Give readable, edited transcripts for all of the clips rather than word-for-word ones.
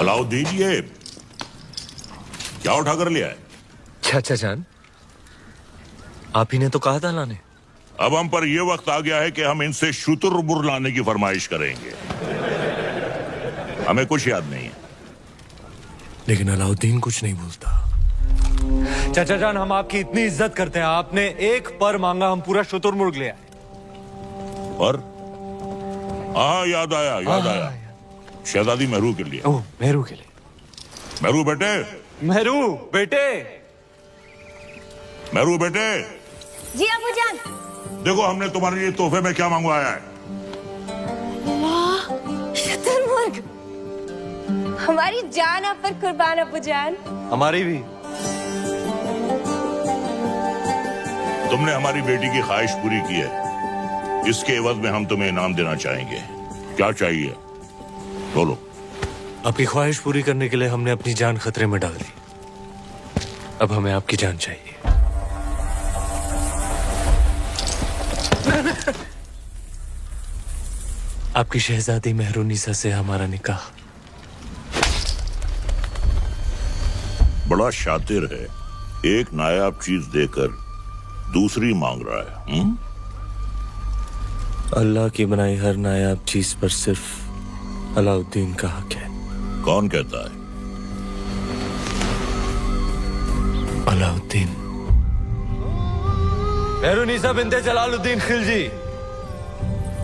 अलाउद्दीन, ये क्या उठा कर लिया है? चाचा जान, आप ही ने तो कहा था लाने। अब हम पर यह वक्त आ गया है कि हम इनसे शुतुरमुर्ग लाने की फरमाइश करेंगे। हमें कुछ याद नहीं है। लेकिन अलाउद्दीन कुछ नहीं बोलता। चाचा जान, हम आपकी इतनी इज्जत करते हैं, आपने एक पर मांगा, हम पूरा शुतुरमुर्ग ले आए। और हाँ, याद आया। शहजादी मेहरू के लिए। ओह, मेहरू के लिए। मेहरू बेटे, मेहरू बेटे, जी अबूजान। देखो हमने तुम्हारे लिए तोहफे में क्या मंगवाया है। वाह, शुतुरमुर्ग। हमारी जान आप पर कुर्बान अबूजान। हमारी भी। तुमने हमारी बेटी की ख्वाहिश पूरी की है, इसके एवज में हम तुम्हें इनाम देना चाहेंगे। क्या चाहिए बोलो। आपकी ख्वाहिश पूरी करने के लिए हमने अपनी जान खतरे में डाल दी। अब हमें आपकी जान चाहिए। आपकी शहजादी मेहरुनिसा से हमारा निकाह। बड़ा शातिर है, एक नायाब चीज देकर दूसरी मांग रहा है। अल्लाह की बनाई हर नायाब चीज पर सिर्फ अलाउद्दीन का हक है। कौन कहता है? अलाउद्दीन। मेहरुनिसा बिन्ते जलालुद्दीन खिलजी,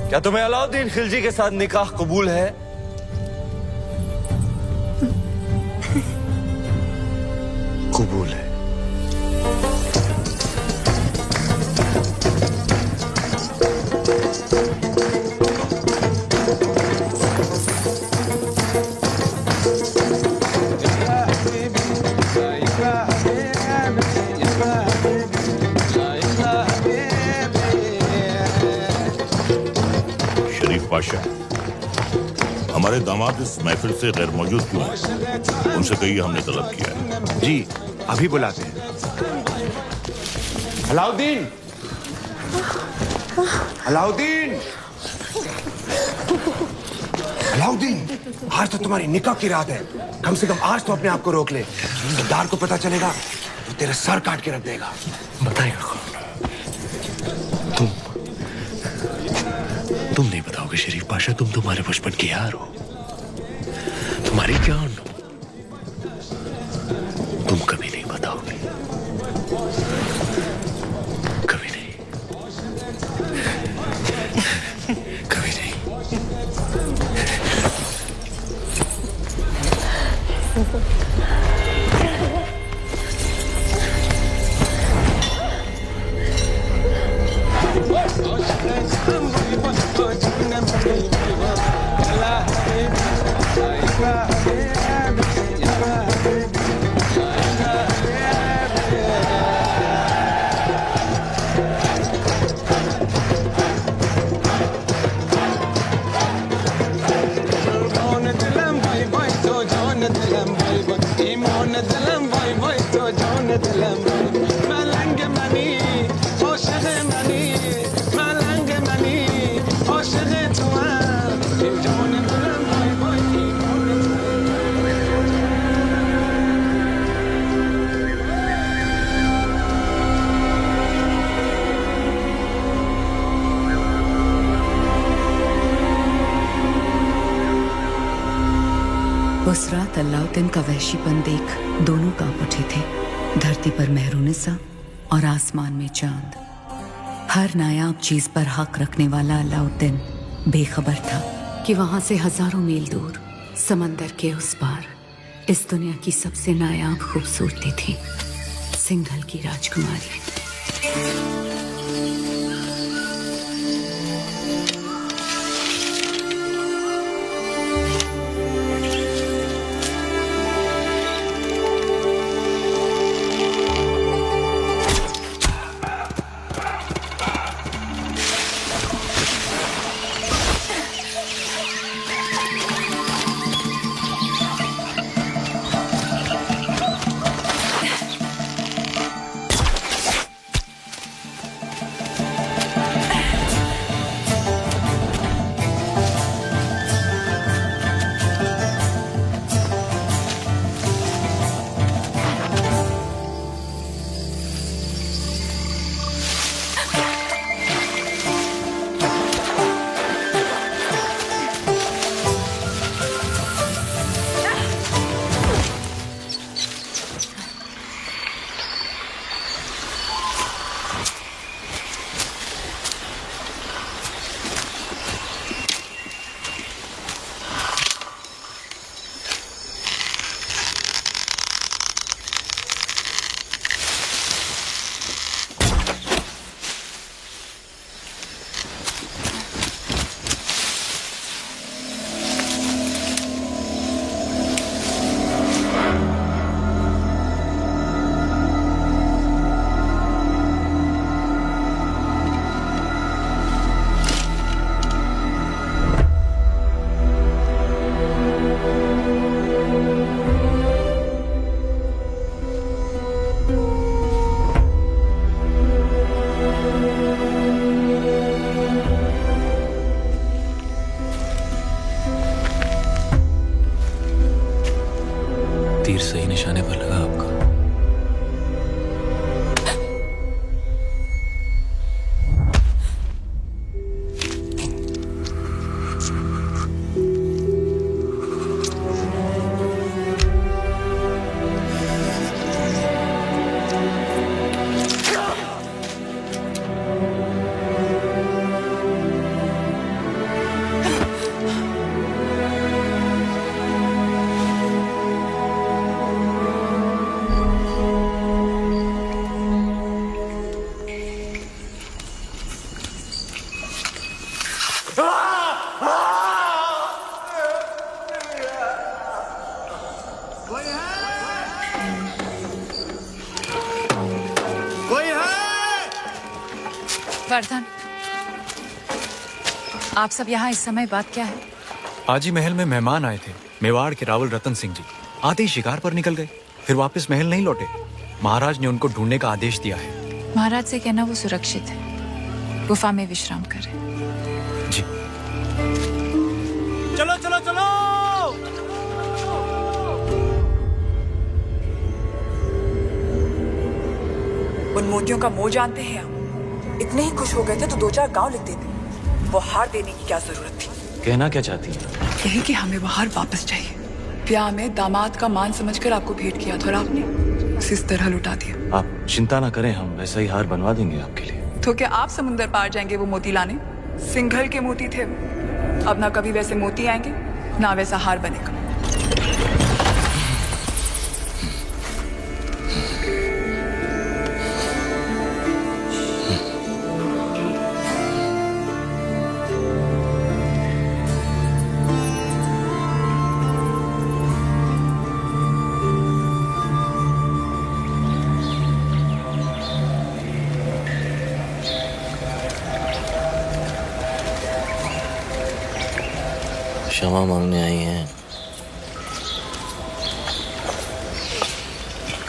क्या तुम्हें अलाउद्दीन खिलजी के साथ निकाह कबूल है? कबूल है। पाशा, हमारे दामाद इस महफिल से गैर मौजूद क्यों हैं? उनसे कहिए हमने तलब किया है। जी, अभी बुलाते हैं। अलाउद्दीन, अलाउद्दीन, अलाउद्दीन, आज तो तुम्हारी निकाह की रात है। कम से कम आज तो अपने आप को रोक ले। सरदार को पता चलेगा तो तेरा सर काट के रख देगा। बताएगा कौन? तुम नहीं बताओगे शरीफ पाशा। तुम तुम्हारे बचपन की यार हो, तुम्हारी जान हो। तुम कभी नहीं बताओगे, कभी नहीं, कभी नहीं। उस रात अलाउद्दीन का वहशीपन देख दोनों कांप उठे थे। धरती पर मेहरुनिसा और आसमान में चांद। हर नायाब चीज पर हक रखने वाला अलाउद्दीन बेखबर था कि वहां से हजारों मील दूर समंदर के उस पार इस दुनिया की सबसे नायाब खूबसूरती थी, सिंघल की राजकुमारी। तीर सही निशाने पर लगा आपका। वर्धन, आप सब यहाँ इस समय बात क्या है? आज ही महल में मेहमान आए थे, मेवाड़ के रावल रतन सिंह जी। आते ही शिकार पर निकल गए, फिर वापस महल नहीं लौटे। महाराज ने उनको ढूंढने का आदेश दिया है। महाराज से कहना वो सुरक्षित है, गुफा में विश्राम करें। जी। चलो चलो चलो। उन मोतियों का मोह जानते हैं आप? इतने ही खुश हो गए थे तो 2-4 गांव लिख देते। वो हार देने की क्या जरूरत थी? कहना क्या चाहती हैं? यही कि हमें वो हार वापस चाहिए। ब्याह में दामाद का मान समझकर आपको भेंट किया था और आपने उसे इस तरह लुटा दिया। आप चिंता ना करें, हम वैसा ही हार बनवा देंगे आपके लिए। तो क्या आप समुंदर पार जाएंगे वो मोती लाने? सिंघल के मोती थे। अब ना कभी वैसे मोती आएंगे ना वैसा हार बनेगा। क्षमा मांगने आई हैं।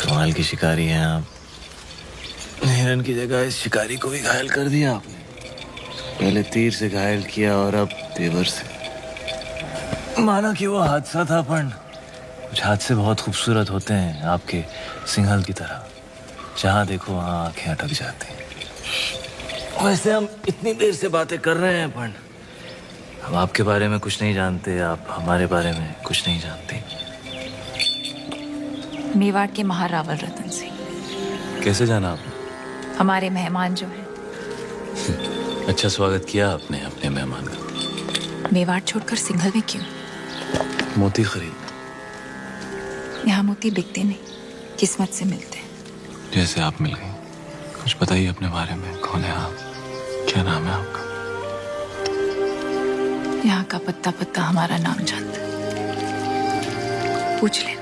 कमाल की शिकारी हैं आप। हिरन की जगह इस शिकारी को भी घायल कर दिया आपने। पहले तीर से घायल किया और अब तेवर से। माना कि वो हादसा था, पर कुछ हादसे बहुत खूबसूरत होते हैं, आपके सिंघल की तरह। जहाँ देखो वहाँ आंखें अटक जाती हैं। वैसे हम इतनी देर से बातें कर रहे हैं, पर हम आपके बारे में कुछ नहीं जानते, आप हमारे बारे में कुछ नहीं जानते। मेवाड़ के महारावल रतन सिंह। कैसे जाना आपने? हमारे मेहमान जो हैं। अच्छा स्वागत किया आपने अपने मेहमान का। मेवाड़ छोड़कर सिंघल में क्यों? मोती खरीद। यहाँ मोती बिकते नहीं, किस्मत से मिलते हैं। जैसे आप मिल गई। कुछ बताइए अपने बारे में, कौन है आप, क्या नाम है आपका? यहाँ का पत्ता पत्ता हमारा नाम जानता है, पूछ लेना।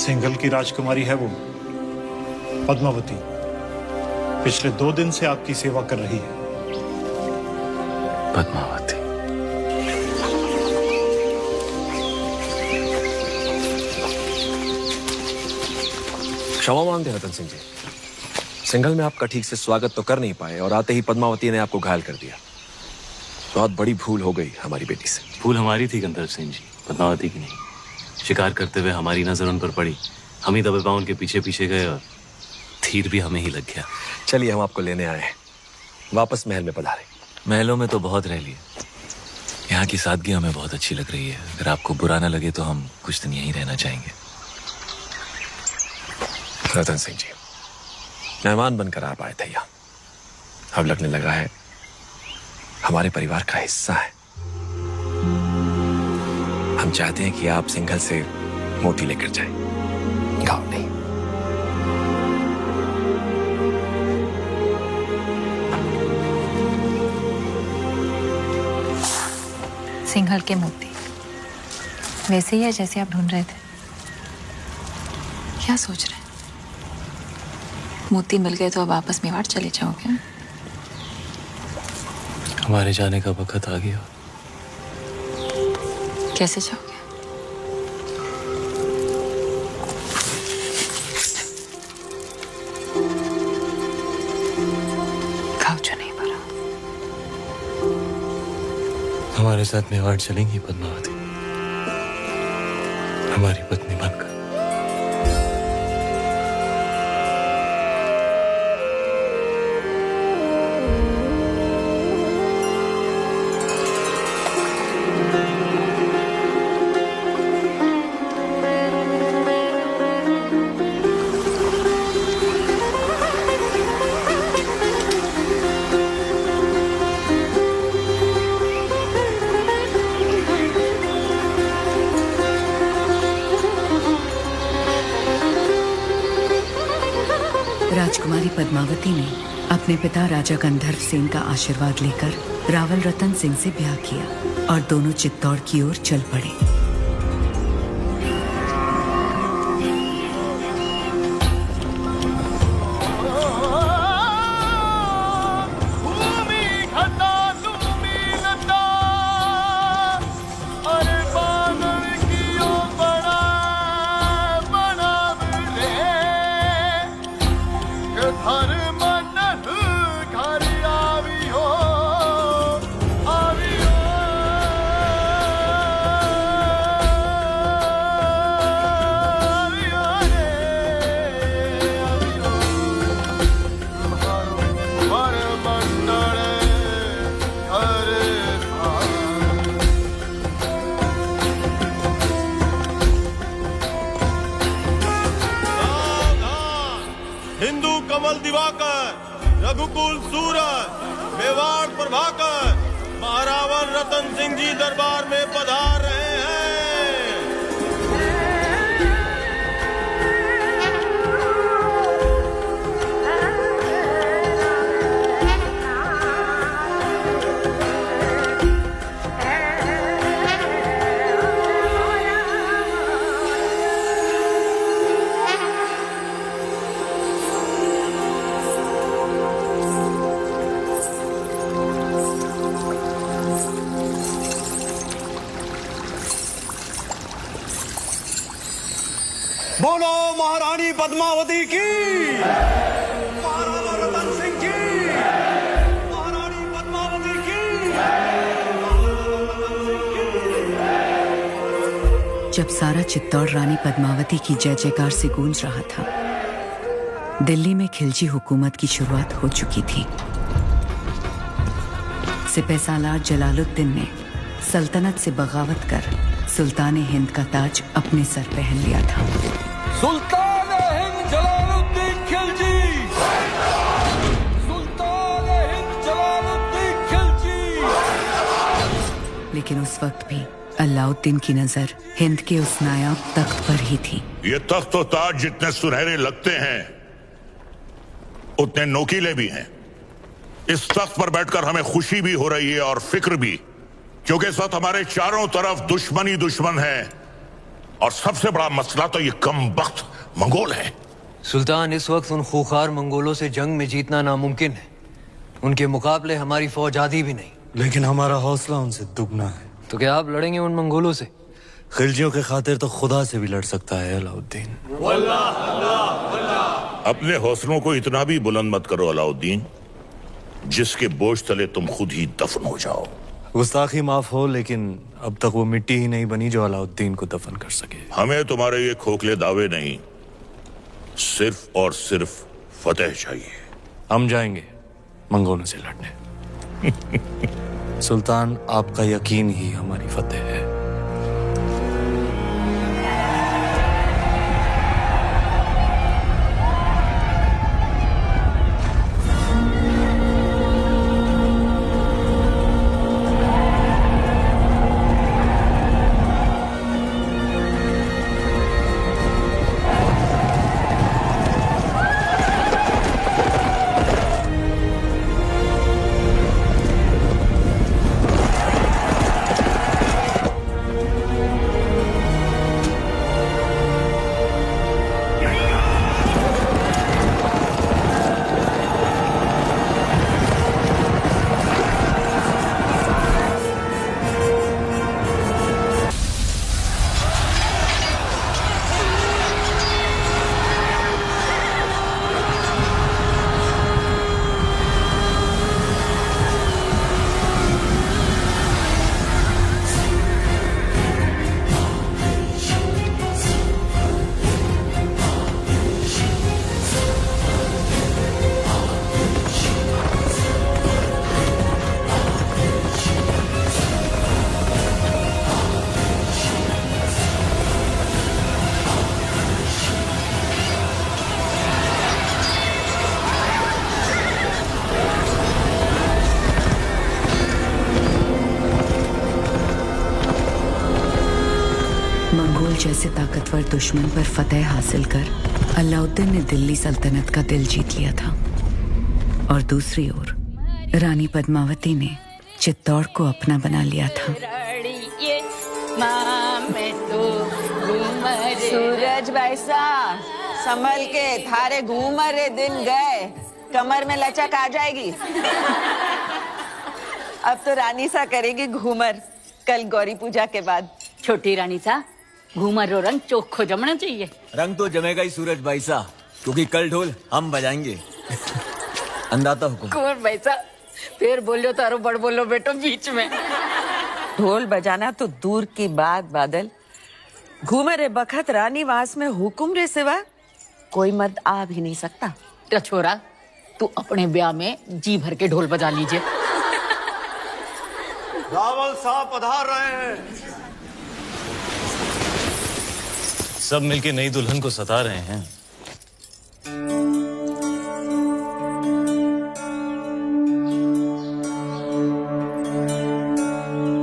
सिंघल की राजकुमारी है वो, पद्मावती। पिछले 2 दिन से आपकी सेवा कर रही है। पद्मावती। क्षमा मांगते हैं रतन सिंह जी, सिंघल में आपका ठीक से स्वागत तो कर नहीं पाए और आते ही पद्मावती ने आपको घायल कर दिया। बहुत बड़ी भूल हो गई हमारी बेटी से। भूल हमारी थी गंधर्व सिंह जी, पद्मावती की नहीं। शिकार करते हुए हमारी नजर उन पर पड़ी, हम ही दबे पांव उनके पीछे पीछे गए और तीर भी हमें ही लग गया। चलिए हम आपको लेने आए हैं, वापस महल में पधारें। महलों में तो बहुत रह लिए, यहाँ की सादगी हमें बहुत अच्छी लग रही है। अगर आपको बुरा ना लगे तो हम कुछ दिन यहीं रहना चाहेंगे। रतन सिंह जी, मेहमान बनकर आप आए थे यहाँ, अब लगने लगा है हमारे परिवार का हिस्सा है। हम चाहते हैं कि आप सिंघल से मोती लेकर जाएं, गाँव नहीं। सिंघल के मोती वैसे ही है जैसे आप ढूंढ रहे थे? क्या सोच रहे हैं? मोती मिल गए तो अब वापस मेवाड़ चले जाओगे? हमारे जाने का वक्त आ गया। कैसे जाओगे? खाओ जो नहीं भरा। हमारे साथ मेवाड़ चलेंगी पद्मावती, हमारी पत्नी बनकर। राजकुमारी पद्मावती ने अपने पिता राजा गंधर्व सेन का आशीर्वाद लेकर रावल रतन सिंह से ब्याह किया और दोनों चित्तौड़ की ओर चल पड़े। हिंदू कमल दिवाकर, रघुकुल सूरज, मेवाड़ प्रभाकर महारावल रतन सिंह जी दरबार में पधार रहे हैं। बोलो महारानी पद्मावती की, महाराजा रतन सिंह की, महारानी पद्मावती की। जब सारा चित्तौड़ रानी पद्मावती की जय जयकार से गूंज रहा था, दिल्ली में खिलजी हुकूमत की शुरुआत हो चुकी थी। सिपहसालार जलालुद्दीन ने सल्तनत से बगावत कर सुल्तान हिंद का ताज अपने सर पहन लिया था। सुल्तान हिंद जलालुद्दीन खिलजी, सुल्तान हिंद जलालुद्दीन खिलजी। लेकिन उस वक्त भी अलाउद्दीन की नजर हिंद के उस नायाब तख्त पर ही थी। ये तख्त और ताज जितने सुनहरे लगते हैं उतने नोकीले भी हैं। इस तख्त पर बैठकर हमें खुशी भी हो रही है और फिक्र भी, क्योंकि इस वक्त हमारे चारों तरफ दुश्मन ही दुश्मन है और सबसे बड़ा मसला तो ये कमबख्त मंगोल है। सुल्तान, इस वक्त उन खूंखार मंगोलों से जंग में जीतना नामुमकिन है। उनके मुकाबले हमारी फौज आधी भी नहीं। लेकिन हमारा हौसला उनसे दुगना है। तो क्या आप लड़ेंगे उन मंगोलों से? खिलजियों के खातिर तो खुदा से भी लड़ सकता है अलाउद्दीन। अपने हौसलों को इतना भी बुलंद मत करो अलाउद्दीन, जिसके बोझ तले तुम खुद ही दफन हो जाओ। गुस्ताखी माफ हो, लेकिन अब तक वो मिट्टी ही नहीं बनी जो अलाउद्दीन को दफन कर सके। हमें तुम्हारे ये खोखले दावे नहीं, सिर्फ और सिर्फ फतेह चाहिए। हम जाएंगे मंगोलों से लड़ने। सुल्तान, आपका यकीन ही हमारी फतेह है। जैसे ताकतवर दुश्मन पर फतह हासिल कर अलाउद्दीन ने दिल्ली सल्तनत का दिल जीत लिया था और दूसरी ओर रानी पद्मावती ने चित्तौड़ को अपना बना लिया था। सूरज बैसा संभल के, थारे घूमर दिन गए, कमर में लचक आ जाएगी। अब तो रानी सा करेगी घूमर, कल गौरी पूजा के बाद। छोटी रानी सा घूमर रो रंग चोखो जमना चाहिए। रंग तो जमेगा ही सूरज भाई साहब, क्योंकि कल ढोल हम बजाएंगे। अंदाता हुकुम। कुंवर भाई साहब फिर बोलो तारो बड़ बोलो बेटो बीच में। ढोल बजाना तो दूर की बात बादल, घूमर बखत रानी वास में हुकुम रे सिवा कोई मर्द आ भी नहीं सकता। तो छोरा तू अपने ब्याह में जी भर के ढोल बजा लीजिए। रावल साहब पधार रहे हैं। सब मिलके नई दुल्हन को सता रहे हैं।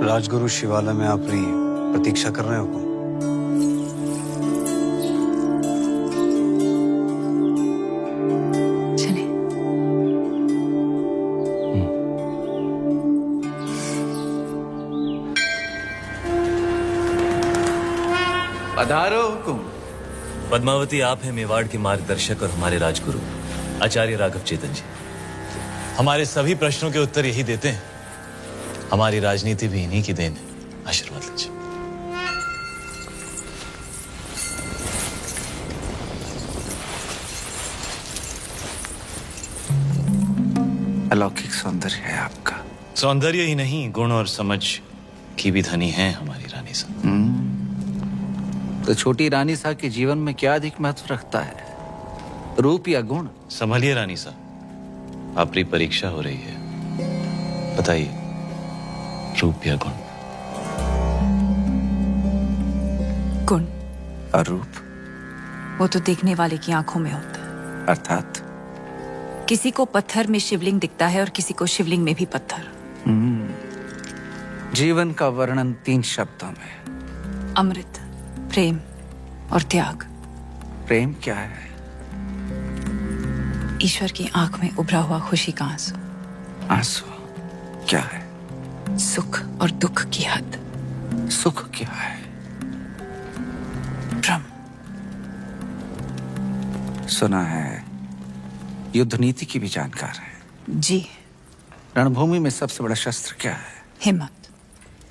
राजगुरु शिवालय में आपकी प्रतीक्षा कर रहे हो। पधारो हुकुम। पद्मावती, आप हैं मेवाड़ के मार्गदर्शक और हमारे राजगुरु आचार्य राघव चेतन जी। हमारे सभी प्रश्नों के उत्तर यही देते हैं। हमारी राजनीति भी इन्हीं की देन है। आशीर्वाद लीजिए। अलौकिक सौंदर्य है आपका। सौंदर्य ही नहीं, गुण और समझ की भी धनी है हमारी रानी साहब। तो छोटी रानी साहब के जीवन में क्या अधिक महत्व रखता है, रूप या गुण? संभलिए रानी साहब, आपकी परीक्षा हो रही है। बताइए, रूप या गुण? गुण और रूप वो तो देखने वाले की आंखों में होता है। अर्थात किसी को पत्थर में शिवलिंग दिखता है और किसी को शिवलिंग में भी पत्थर। जीवन का वर्णन 3 शब्दों में: अमृत, प्रेम और त्याग। प्रेम क्या है? ईश्वर की आंख में उभरा हुआ खुशी का आंसू। आंसू क्या है? सुख और दुख की हद। सुख क्या है? भ्रम। सुना है युद्ध नीति की भी जानकार है। जी। रणभूमि में सबसे बड़ा शस्त्र क्या है? हिम्मत।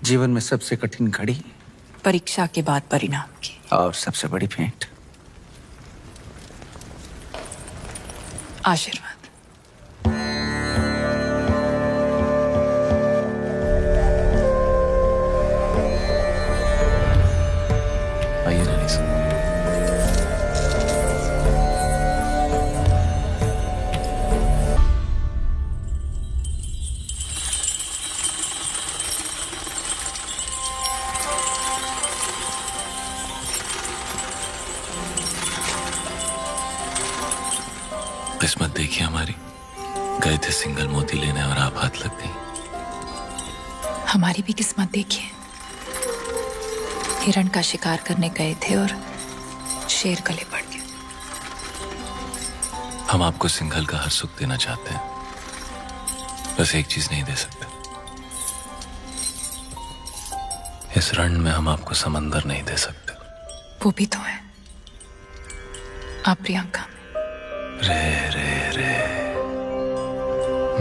जीवन में सबसे कठिन घड़ी? परीक्षा के बाद परिणाम की। और सबसे बड़ी भेंट? आशीर्वाद। आइए रानी साहब। किस्मत देखिए हमारी, गए थे सिंगल मोती लेने और आप हाथ लग गई। हमारी भी किस्मत देखिए, हिरण का शिकार करने गए थे और शेर गले पड़ गए। हम आपको सिंघल का हर सुख देना चाहते हैं, बस एक चीज नहीं दे सकते। इस रण में हम आपको समंदर नहीं दे सकते। वो भी तो है आप प्रियंका। रे रे रे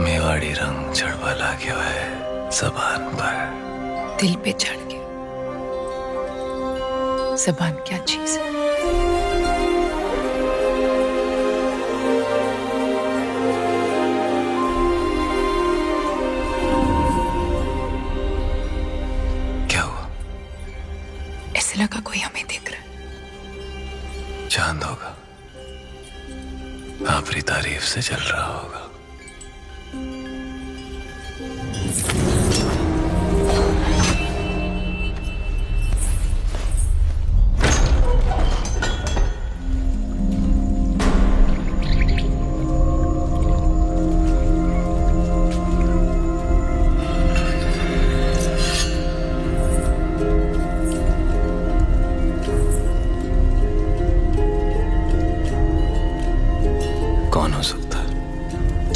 मेवाड़ी रंग चढ़वा ला गया है जबान पर। दिल पे चढ़ के। जबान क्या चीज है? क्या हुआ? ऐसे लगा कोई हमें देख रहा है। चांद होगा, आपकी तारीफ से चल रहा होगा।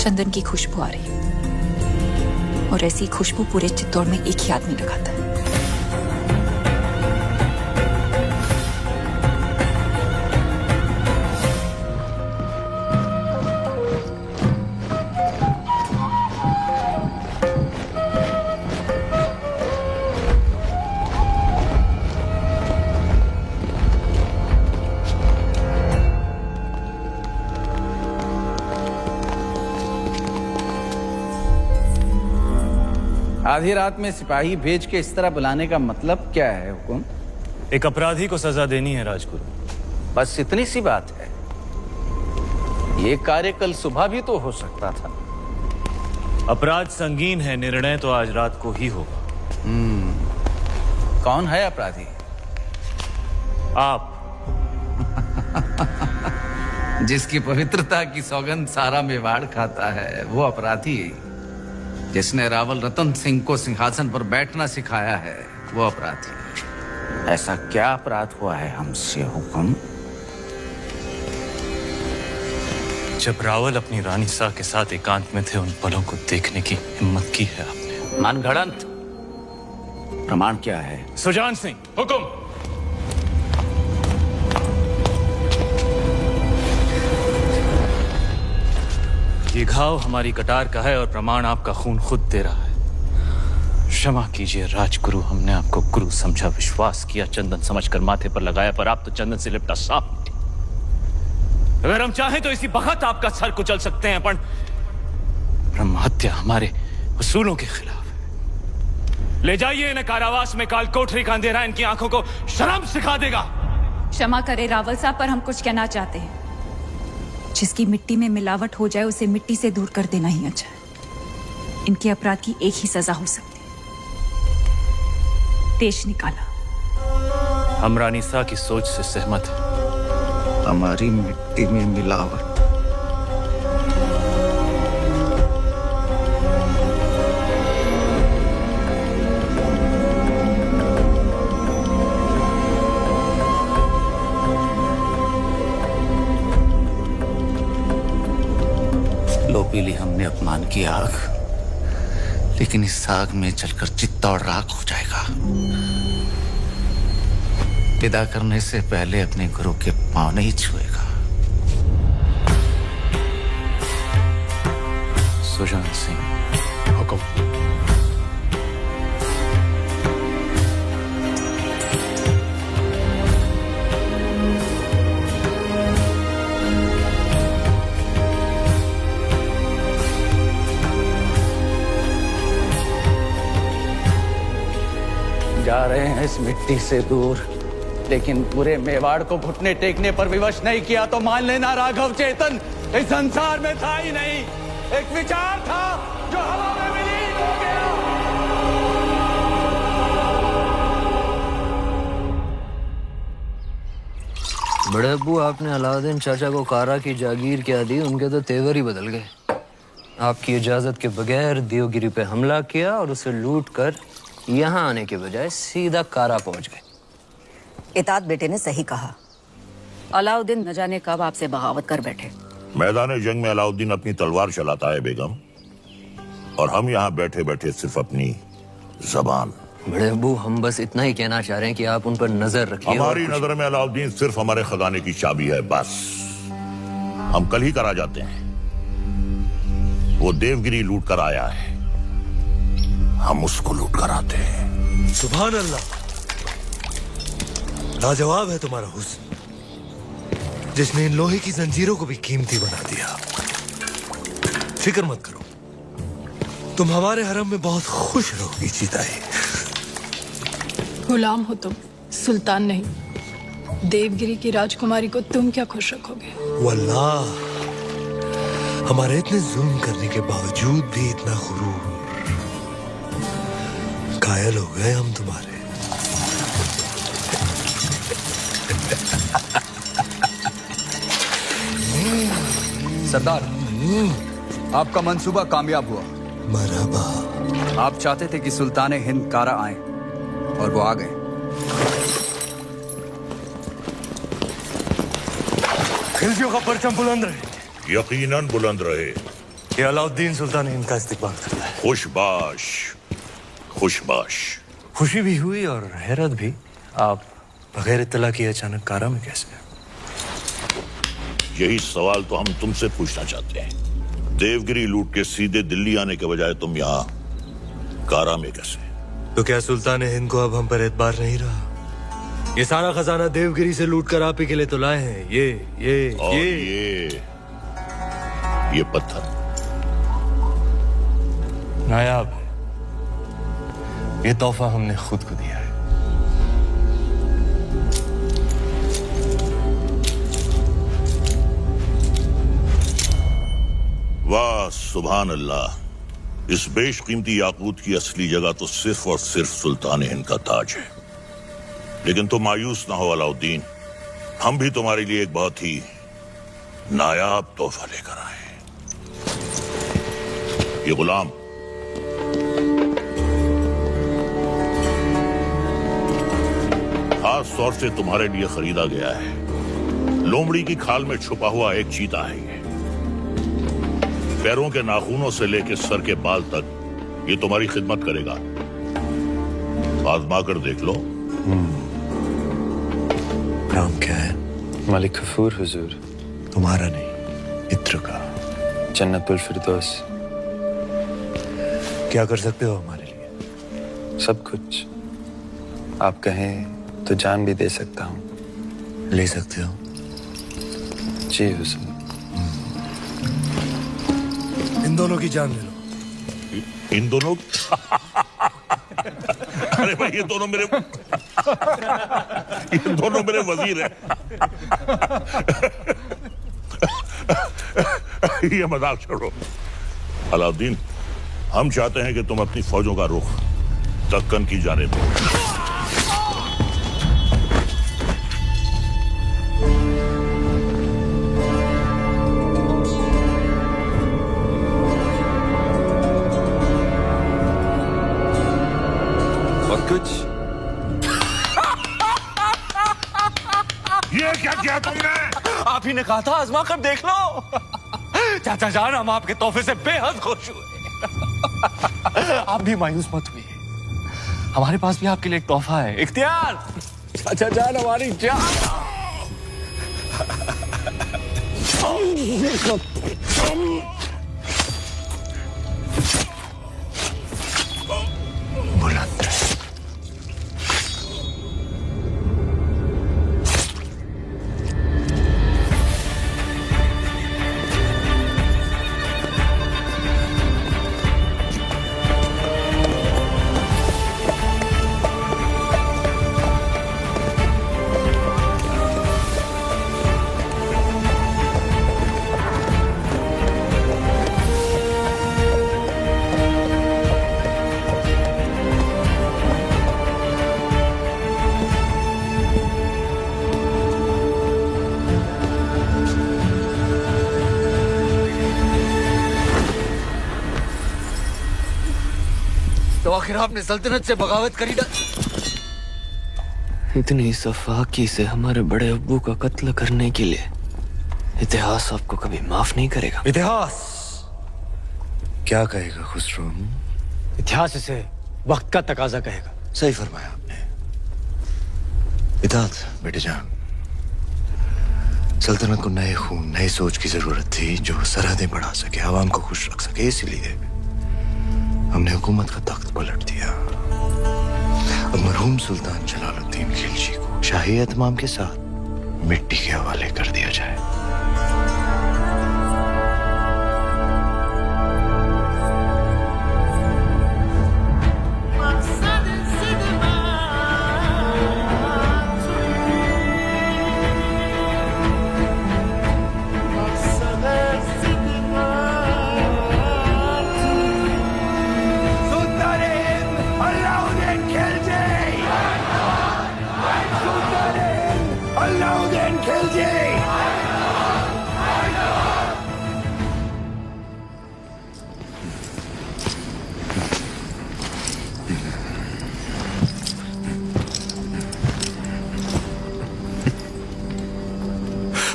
चंदन की खुशबू आ रही है, और ऐसी खुशबू पूरे चित्तौड़ में एक ही आदमी लगाता है। आधी रात में सिपाही भेज के इस तरह बुलाने का मतलब क्या है हुकुम? एक अपराधी को सजा देनी है राजगुरु। बस इतनी सी बात है। ये कार्य कल सुबह भी तो हो सकता था। अपराध संगीन है, निर्णय तो आज रात को ही होगा। कौन है अपराधी? आप। जिसकी पवित्रता की सौगंध सारा मेवाड़ खाता है वो अपराधी। जिसने रावल रतन सिंह को सिंहासन पर बैठना सिखाया है वो अपराधी। ऐसा क्या अपराध हुआ है हमसे हुकुम? जब रावल अपनी रानी सा के साथ एकांत में थे, उन पलों को देखने की हिम्मत की है आपने। मनगढ़ंत। प्रमाण क्या है? सुजान सिंह, हुकुम। ये घाव हमारी कटार का है और प्रमाण आपका खून खुद दे रहा है। क्षमा कीजिए राजगुरु, हमने आपको गुरु समझा, विश्वास किया, चंदन समझकर माथे पर लगाया, पर आप तो चंदन से लिपटा सांप निकले। अगर हम चाहें तो इसी वक्त आपका सर कुचल सकते हैं, पर ब्रह्म हत्या हमारे उसूलों के खिलाफ है। ले जाइए इन्हें कारावास में, काल कोठरी का अंधेरा इनकी आंखों को शर्म सिखा देगा। क्षमा करे रावल साहब, पर हम कुछ कहना चाहते हैं। जिसकी मिट्टी में मिलावट हो जाए उसे मिट्टी से दूर कर देना ही अच्छा है। इनके अपराध की एक ही सजा हो सकती है, देश निकाला। हम रानी सा की सोच से सहमत हैं। हमारी मिट्टी में मिलावट। लो पी ली हमने अपमान की आग, लेकिन इस आग में जलकर चित्तौड़ राख हो जाएगा। विदा करने से पहले अपने गुरु के पांव नहीं छुएगा। सुजान सिंह, हुकुम। जा रहे हैं इस मिट्टी से दूर, लेकिन पूरे मेवाड़ को घुटने टेकने पर विवश नहीं किया तो मान लेना राघव चेतन इस संसार में था ही नहीं। एक विचार था जो हवा में विलीन हो गया। बड़े अब्बू, आपने अलाउद्दीन चाचा को कारा की जागीर क्या दी? उनके तो तेवर ही बदल गए। आपकी इजाजत के बगैर देवगिरी पे हमला किया और उसे लूट कर यहाँ आने के बजाय सीधा कारा पहुंच गए। इताद बेटे ने सही कहा। अलाउद्दीन न जाने कब आपसे बगावत कर बैठे। मैदान जंग में अलाउद्दीन अपनी तलवार चलाता है बेगम, और हम यहाँ बैठे बैठे सिर्फ अपनी जबान। बड़े अब्बू, हम बस इतना ही कहना चाह रहे हैं कि आप उन पर नजर रखिए। हमारी नजर में अलाउद्दीन सिर्फ हमारे खजाने की चाबी है, बस। हम कल ही करा जाते हैं। वो देवगिरी लूट कर आया है, हम उसको लूट कर आते हैं। सुभान अल्लाह, लाजवाब है तुम्हारा हुस्न, जिसने इन लोहे की जंजीरों को भी कीमती बना दिया। फिक्र मत करो, तुम हमारे हरम में बहुत खुश रहोगी जीताई। गुलाम हो तुम, सुल्तान नहीं। देवगिरी की राजकुमारी को तुम क्या खुश रखोगे? वल्लाह, हमारे इतने जुल्म करने के बावजूद भी इतना गुरूर। घायल हो गए हम तुम्हारे। सरदार, आपका मंसूबा कामयाब हुआ। मरहबा। आप चाहते थे कि सुल्तान हिंद कारा आए, और वो आ गए। खिलजियों का परचम बुलंद रहे। यकीनन बुलंद रहे। कि अलाउद्दीन सुल्तान इनका इस्तेमाल करता है। खुशबाश, खुशबाश। खुशी भी हुई और हैरत भी। आप बगैर इत्तला किए अचानक कारा में कैसे? यही सवाल तो हम तुमसे पूछना चाहते हैं। देवगिरी लूट के सीधे दिल्ली आने के बजाय तुम यहाँ कारा में कैसे? तो क्या सुल्तान हिंद को अब हम पर एतबार नहीं रहा? ये सारा खजाना देवगिरी से लूट कर आप ही के लिए तो लाए हैं। ये पत्थर नायाब है। ये तोहफा हमने खुद को दिया है। वाह सुभान अल्लाह। इस बेशकीमती याकूत की असली जगह तो सिर्फ और सिर्फ सुल्तान हिंद का ताज है। लेकिन तुम मायूस ना हो अलाउद्दीन, हम भी तुम्हारे लिए एक बहुत ही नायाब तोहफा लेकर आए। ये गुलाम खास तौर से तुम्हारे लिए खरीदा गया है। लोमड़ी की खाल में छुपा हुआ एक चीता है ये। पैरों के नाखूनों से लेकर सर के बाल तक ये तुम्हारी खिदमत करेगा। आजमा कर देख लो। नाम क्या है? मलिक गफूर हुजूर। तुम्हारा नहीं, मित्र का। जन्नतुल फिरदौस। क्या कर सकते हो हमारे लिए? सब कुछ। आप कहें तो जान भी दे सकता हूँ। ले सकते हो? जी हुजूर। इन दोनों की जान ले लो। इन दोनों? अरे भाई ये दोनों मेरे वजीर हैं। ये मजाक छोड़ो। अलाउद्दीन, हम चाहते हैं कि तुम अपनी फौजों का रुख दक्कन की जानिब दो। और कुछ? ये क्या किया तुमने? आप ही ने कहा था आजमा कर देख लो। चाचा जान, हम आपके तोहफे से बेहद खुश हुए। आप भी मायूस मत हुए। हमारे पास भी आपके लिए एक तोहफा है। इख्तियार, चाचा जान हमारी जान। बुलंद रहे। तो आखिर आपने सल्तनत से बगावत करी ना? इतनी सफाकी से हमारे बड़े अब्बू का कत्ल करने के लिए इतिहास आपको कभी माफ नहीं करेगा। इतिहास क्या कहेगा खुसरो? इतिहास इसे वक्त का तकाजा कहेगा। सही फरमाया आपने। इताअत बेटे जान। सल्तनत को नए खून, नई सोच की जरूरत थी जो सरहदें बढ़ा सके, आवाम को खुश रख सके। इसीलिए हमने हुकूमत का तख्त पलट दिया। अब मरहूम सुल्तान जलालुद्दीन खिलजी को शाही एहतमाम के साथ मिट्टी के हवाले कर दिया जाए।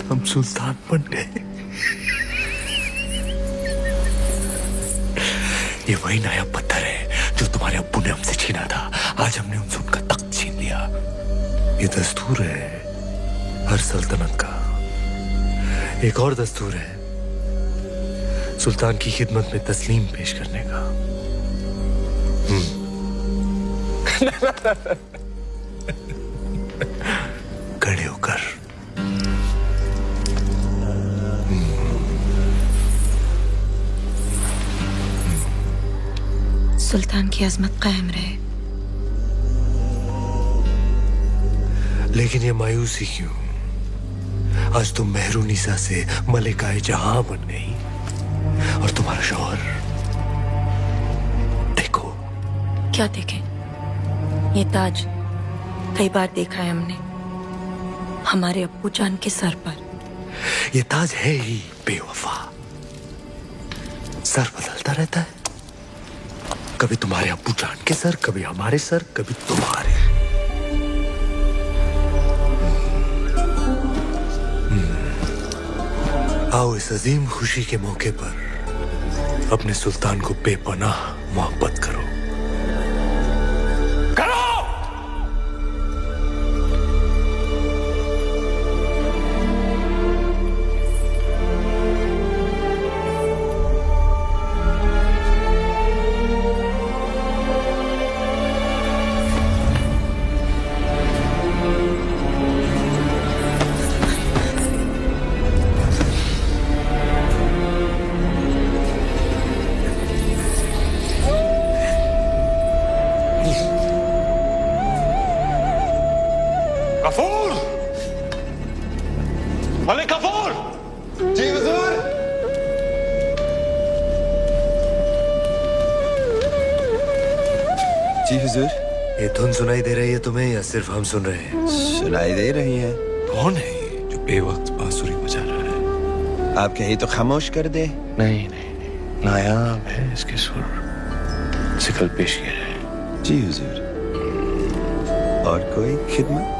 हम सुल्तान बन गए। ये वही नायाब पत्थर है जो तुम्हारे अब्बू ने हमसे छीना था। आज हमने उनसे उनका तख्त छीन लिया। ये दस्तूर है हर सल्तनत का। एक और दस्तूर है सुल्तान की खिदमत में तस्लीम पेश करने का। खड़े होकर सुल्तान की अजमत कायम रहे। लेकिन ये मायूसी क्यों? आज तुम मेहरुनिसा से मलिकाए जहां बन गई और तुम्हारा शौहर देखो। क्या देखें? ये ताज कई बार देखा है हमने हमारे अब्बू जान के सर पर। ये ताज है ही बेवफा, सर बदलता रहता है। कभी तुम्हारे अब्बू जान के सर, कभी हमारे सर, कभी तुम्हारे। आओ इस अजीम खुशी के मौके पर अपने सुल्तान को बेपनाह मोहब्बत करो। गफूर! मलिक गफूर! जी हुजूर। जी हुजूर। ये धुन सुनाई दे रही है तुम्हें या सिर्फ हम सुन रहे हैं? सुनाई दे रही है। कौन है ये जो बेवक्त बांसुरी बजा रहा है? आप कहीं तो खामोश कर दे। नहीं नहीं नहीं, नायाब है इसके सुर। सिकल पेश किया जाए। जी हुजूर। और कोई खिदमत?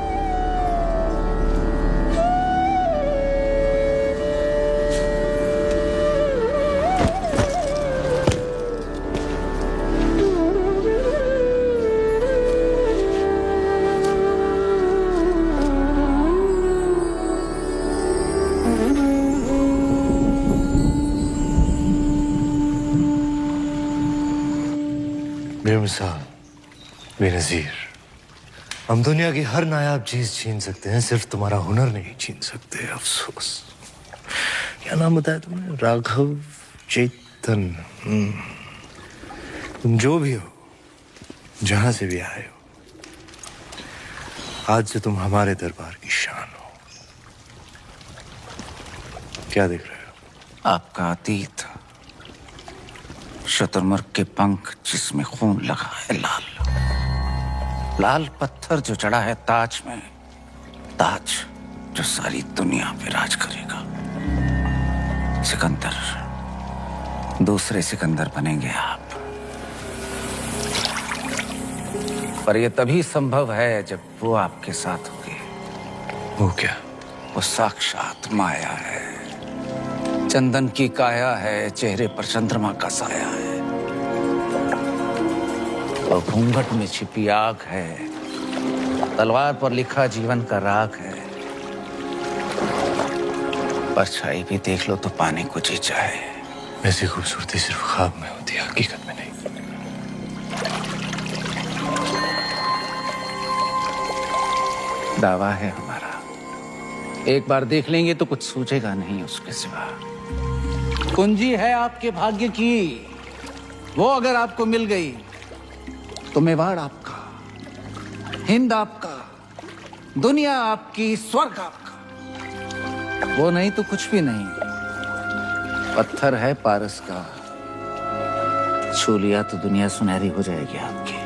बेमिसाल, बेनज़ीर, हम दुनिया की हर नायाब चीज छीन सकते हैं, सिर्फ तुम्हारा हुनर नहीं छीन सकते। अफसोस। क्या नाम बताया तुमने? राघव चेतन। तुम जो भी हो, जहां से भी आए हो, आज से तुम हमारे दरबार की शान हो। क्या देख रहे हो? आपका अतीत, शतुरमुर्ग के पंख जिसमें खून लगा है लाल, लाल पत्थर जो चढ़ा है ताज में, ताज जो सारी दुनिया पे राज करेगा। सिकंदर, दूसरे सिकंदर बनेंगे आप। पर यह तभी संभव है जब वो आपके साथ होगी। वो क्या? वो साक्षात माया है, चंदन की काया है, चेहरे पर चंद्रमा का साया है, और घूंघट में छिपी आग है, तलवार पर लिखा जीवन का राग है। परछाई भी देख लो तो पाने को जी चाहे। ऐसी खूबसूरती सिर्फ ख्वाब में होती है, हकीकत में नहीं। दावा है हमारा, एक बार देख लेंगे तो कुछ सूझेगा नहीं उसके सिवा। कुंजी है आपके भाग्य की, वो अगर आपको मिल गई तो मेवाड़ आपका, हिंद आपका, दुनिया आपकी, स्वर्ग आपका। वो नहीं तो कुछ भी नहीं। पत्थर है पारस का, छू लिया तो दुनिया सुनहरी हो जाएगी आपकी।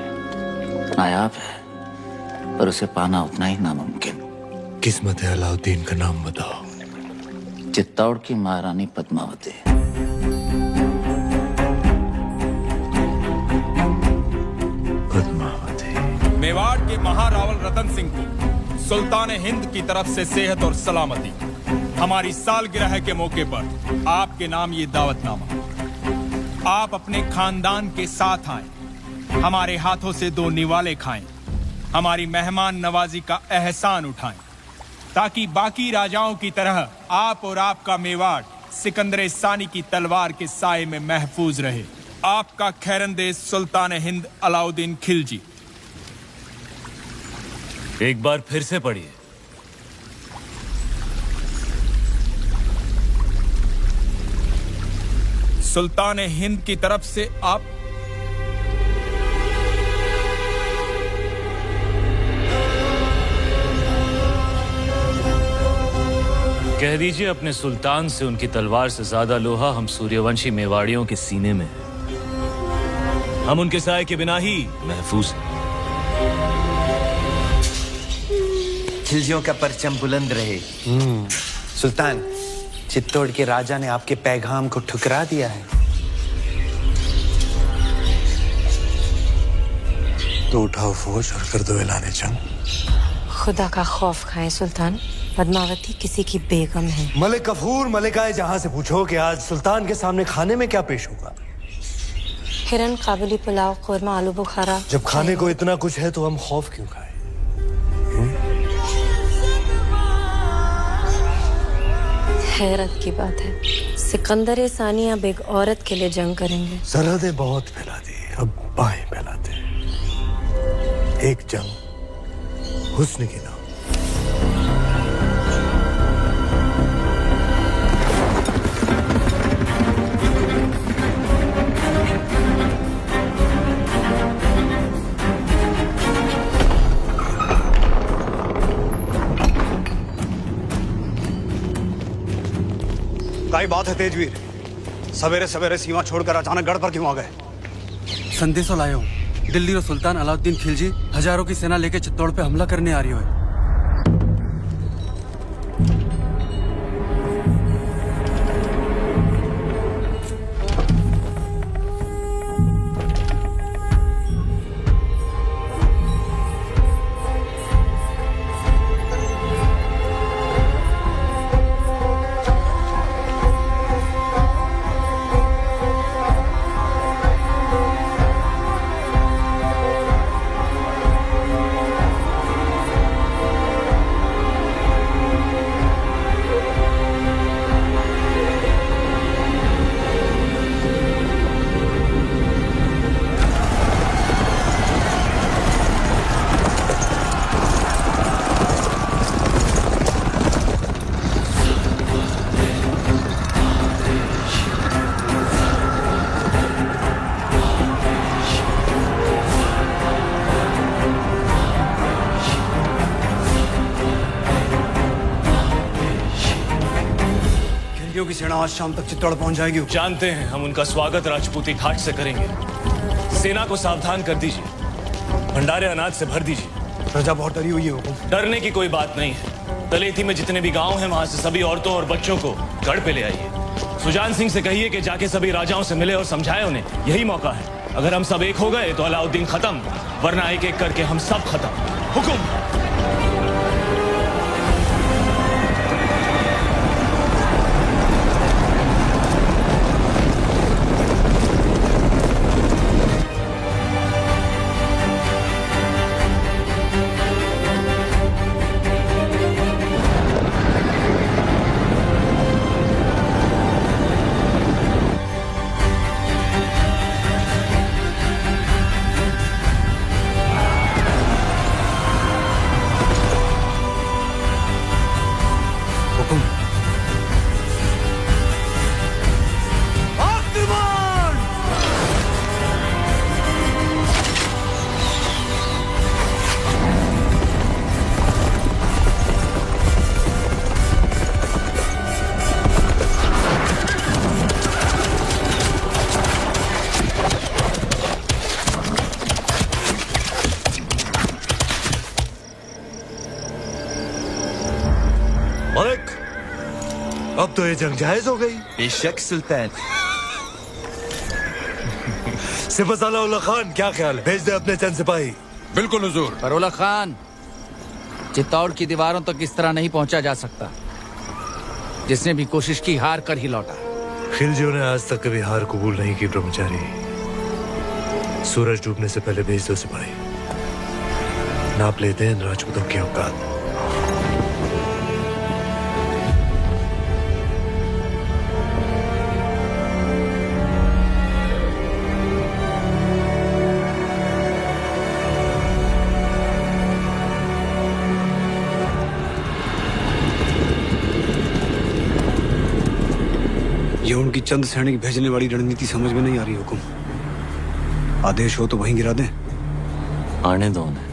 नायाब है पर उसे पाना उतना ही नामुमकिन। किस्मत है अलाउद्दीन का नाम बताओ। चित्तौड़ की महारानी पद्मावती। मेवाड़ के महारावल रतन सिंह को सुल्तान हिंद की तरफ से सेहत और सलामती। हमारी सालगिरह के मौके पर आपके नाम ये दावतनामा। आप अपने खानदान के साथ आए, हमारे हाथों से 2 निवाले खाएं, हमारी मेहमान नवाजी का एहसान उठाएं, ताकि बाकी राजाओं की तरह आप और आपका मेवाड़ सिकंदर सानी की तलवार के साए में महफूज रहे। आपका खैरंदेज सुल्तान हिंद अलाउद्दीन खिलजी। एक बार फिर से पढ़िए। सुल्तान हिंद की तरफ से आप कह दीजिए अपने सुल्तान से उनकी तलवार से ज्यादा लोहा हम सूर्यवंशी मेवाड़ियों के सीने में है। हम उनके साए के बिना ही महफूज हैं। खिलजियों का परचम बुलंद रहे। सुल्तान, चित्तौड़ के राजा ने आपके पैगाम को ठुकरा दिया है। तो उठाओ फौज और कर दो ऐलान जंग। खुदा का खौफ खाएं सुल्तान, पद्मावती किसी की बेगम है। मलिक गफूर मलिकाए जहां से पूछो कि आज सुल्तान के सामने खाने में क्या पेश होगा। हिरन, काबुली पुलाव, कोरमा, आलू बुखारा। जब खाने को इतना कुछ है तो हम खौफ क्यों खाएं? हैरत की बात है, सिकंदर सानी अब एक औरत के लिए जंग करेंगे। सरहदें बहुत फैला दी, अब बाहें फैलाते हैं। एक जंग हुस्न की नाम। क्या बात है तेजवीर, सवेरे सवेरे सीमा छोड़कर अचानक गढ़ पर क्यों आ गए? संदेशो लायो हूँ। दिल्ली रो सुल्तान अलाउद्दीन खिलजी हजारों की सेना लेके चित्तौड़ पे हमला करने आ रही है। की सेना आज शाम तक चित्तौड़ पहुंच जाएगी। जानते हैं, हम उनका स्वागत राजपूती घाट से करेंगे। सेना को सावधान कर दीजिए, भंडारे अनाज से भर दीजिए। प्रजा बहुत डरी हुई है हुकुम। डरने की कोई बात नहीं है। तलेठी में जितने भी गांव हैं वहां से सभी औरतों और बच्चों को गढ़ पे ले आइए। सुजान सिंह से कहिए कि जाके सभी राजाओं से मिले और समझाए उन्हें, यही मौका है। अगर हम सब एक हो गए तो अलाउद्दीन खत्म, वरना एक एक करके हम सब खत्म। हुकुम। अब तो ये जंग जायज हो गई। बेशक सुल्तान। सिपहसालार उल्ला खान, क्या ख्याल है? भेज दे अपने चंद सिपाही। बिल्कुल हुजूर। पर उल्ला खान, चित्तौड़ की दीवारों तक इस तरह नहीं पहुंचा जा सकता। जिसने भी कोशिश की हार कर ही लौटा। खिलजियों ने आज तक कभी हार कबूल नहीं की ब्रह्मचारी। सूरज डूबने से पहले भेज दो सिपाही, नाप लेते हैं इन राजपूतों की औकात। ये उनकी चंद सैनिक भेजने वाली रणनीति समझ में नहीं आ रही हुकुम। आदेश हो तो वहीं गिरा दें। आने दो उन्हें।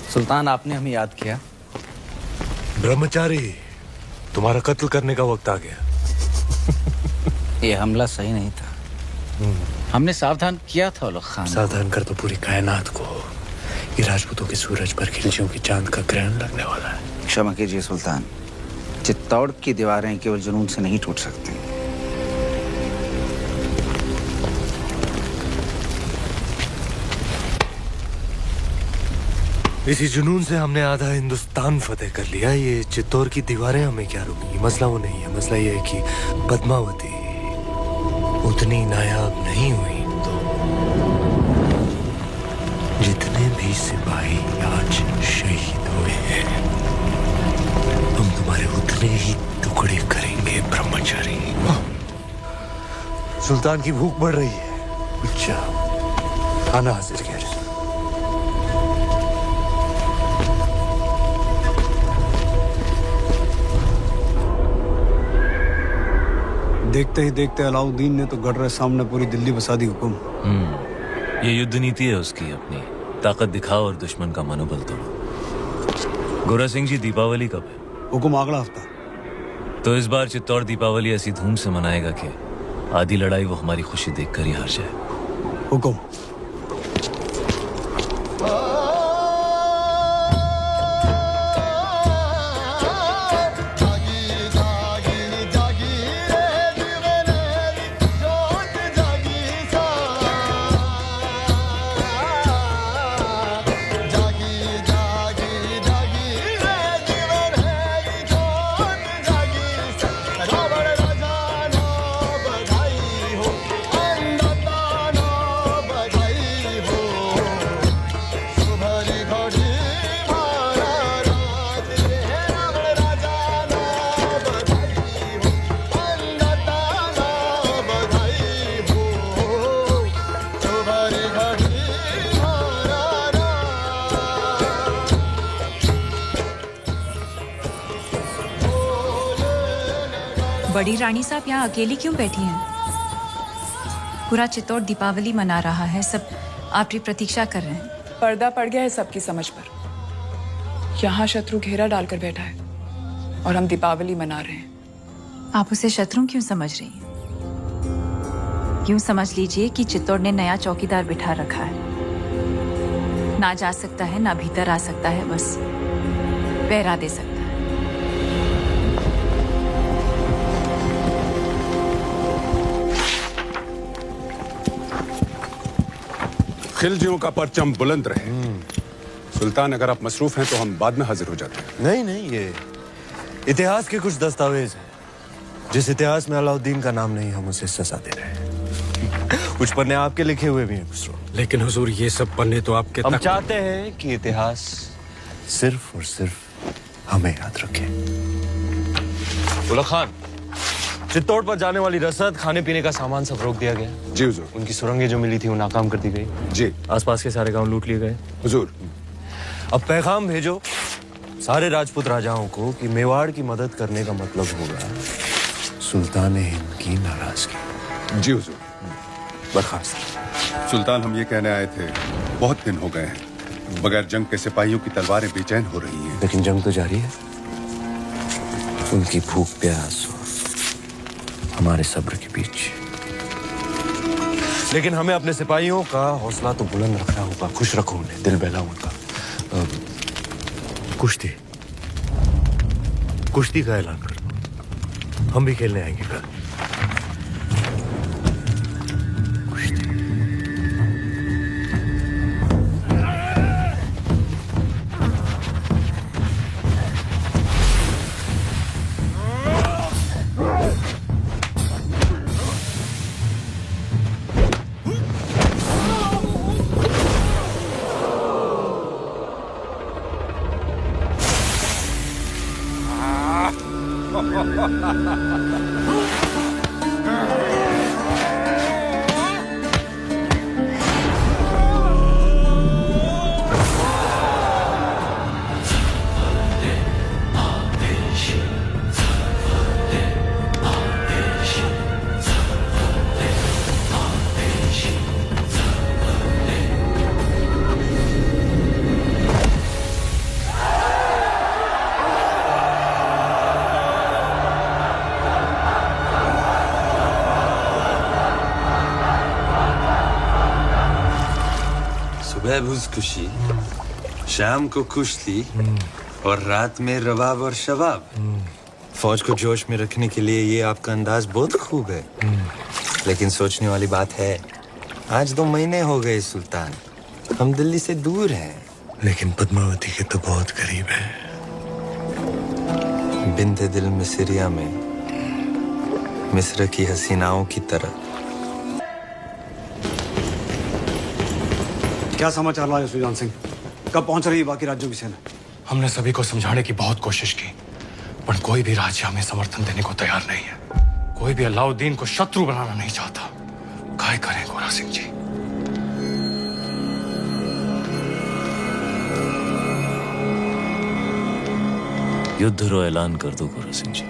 सुल्तान, आपने हमें याद किया। ब्रह्मचारी, तुम्हारा कत्ल करने का वक्त आ गया। ये हमला सही नहीं था। हमने सावधान किया था उलग खान। सावधान कर तो पूरी कायनात को। ये राजपूतों के सूरज पर खिलजियों की चांद का ग्रहण लगने वाला है। क्षमा कीजिए सुल्तान, चित्तौड़ की दीवारें केवल जुनून से नहीं टूट सकती। इसी जुनून से हमने आधा हिंदुस्तान फतेह कर लिया। ये चित्तौड़ की दीवारें हमें क्या रोकेंगी? मसला वो नहीं है। मसला ये है कि पद्मावती उतनी नायाब नहीं हुई तो जितने भी सिपाही आज शहीद हुए हैं, हम तुम्हारे उतने ही टुकड़े करेंगे ब्रह्मचारी। सुल्तान की भूख बढ़ रही है। अच्छा, खाना हाजिर किया। देखते ही देखते अलाउद्दीन ने तो गढ़ सामने पूरी दिल्ली बसा दी हुकुम। ये युद्ध नीति है उसकी। अपनी ताकत दिखाओ और दुश्मन का मनोबल तोड़ो। गोरा सिंह जी, दीपावली कब है? हुकुम अगला हफ्ता। तो इस बार चित्तौड़ दीपावली ऐसी धूम से मनाएगा कि आधी लड़ाई वो हमारी खुशी देखकर ही हार जाए। हुकुम। बड़ी रानी साहब यहाँ अकेली क्यों बैठी हैं? पूरा चित्तौड़ दीपावली मना रहा है, सब आपकी प्रतीक्षा कर रहे हैं। पर्दा पड़ गया है सबकी समझ पर। यहाँ शत्रु घेरा डालकर बैठा है और हम दीपावली मना रहे हैं। आप उसे शत्रु क्यों समझ रही हैं? यूं समझ लीजिए कि चित्तौड़ ने नया चौकीदार बिठा रखा है। ना जा सकता है, ना भीतर आ सकता है, बस पहरा दे सकता है। खिलजियों का परचम बुलंद रहे। सुल्तान, अगर आप मसरूफ हैं तो हम बाद में हाजिर हो जाते हैं। नहीं नहीं, ये इतिहास के कुछ दस्तावेज हैं। जिस इतिहास में अलाउद्दीन का नाम नहीं, हम उसे सजा दे रहे हैं। कुछ पन्ने आपके लिखे हुए भी हैं खुसरो। लेकिन हुजूर, ये सब पन्ने तो आपके हम चाहते हैं कि इतिहास सिर्फ और सिर्फ हमें याद रखे। उलग खान, चित्तौड़ पर जाने वाली रसद, खाने पीने का सामान सब रोक दिया गया। जी हुजूर। उनकी सुरंगें जो मिली थी वो नाकाम कर दी गई। जी। आसपास के सारे गांव लूट लिए गए। हुजूर। अब पैगाम भेजो सारे राजपूत राजाओं को कि मेवाड़ की मदद करने का मतलब होगा सुल्तान हिंद की नाराजगी। जी हुजूर। बर्खास्त। सुल्तान, हम ये कहने आए थे बहुत दिन हो गए हैं। बगैर जंग के सिपाहियों की तलवारें बेचैन हो रही हैं। लेकिन जंग तो जारी है। उनकी भूख प्यास और हमारे सब्र के बीच। लेकिन हमें अपने सिपाहियों का हौसला तो बुलंद रखना होगा। खुश रखो उन्हें, दिल बहलाओ उनका। कुश्ती का ऐलान कर। हम भी खेलने आएंगे कल। खुशी, शाम को कुश्ती और रात में रवाब और शबाब। फौज को जोश में रखने के लिए ये आपका अंदाज बहुत खूब है। लेकिन सोचने वाली बात है, आज 2 महीने हो गए सुल्तान, हम दिल्ली से दूर हैं। लेकिन पद्मावती के तो बहुत करीब है। बिंते दिल मिस्रिया में मिस्र की हसीनाओं की तरह। क्या समाचार लाए सुजान सिंह? कब पहुंच रही है बाकी राज्यों की सेना? हमने सभी को समझाने की बहुत कोशिश की, पर कोई भी राज्य हमें समर्थन देने को तैयार नहीं है। कोई भी अलाउद्दीन को शत्रु बनाना नहीं चाहता। काय करें गोरा सिंह जी? युद्ध रो ऐलान कर दो गोरा सिंह जी।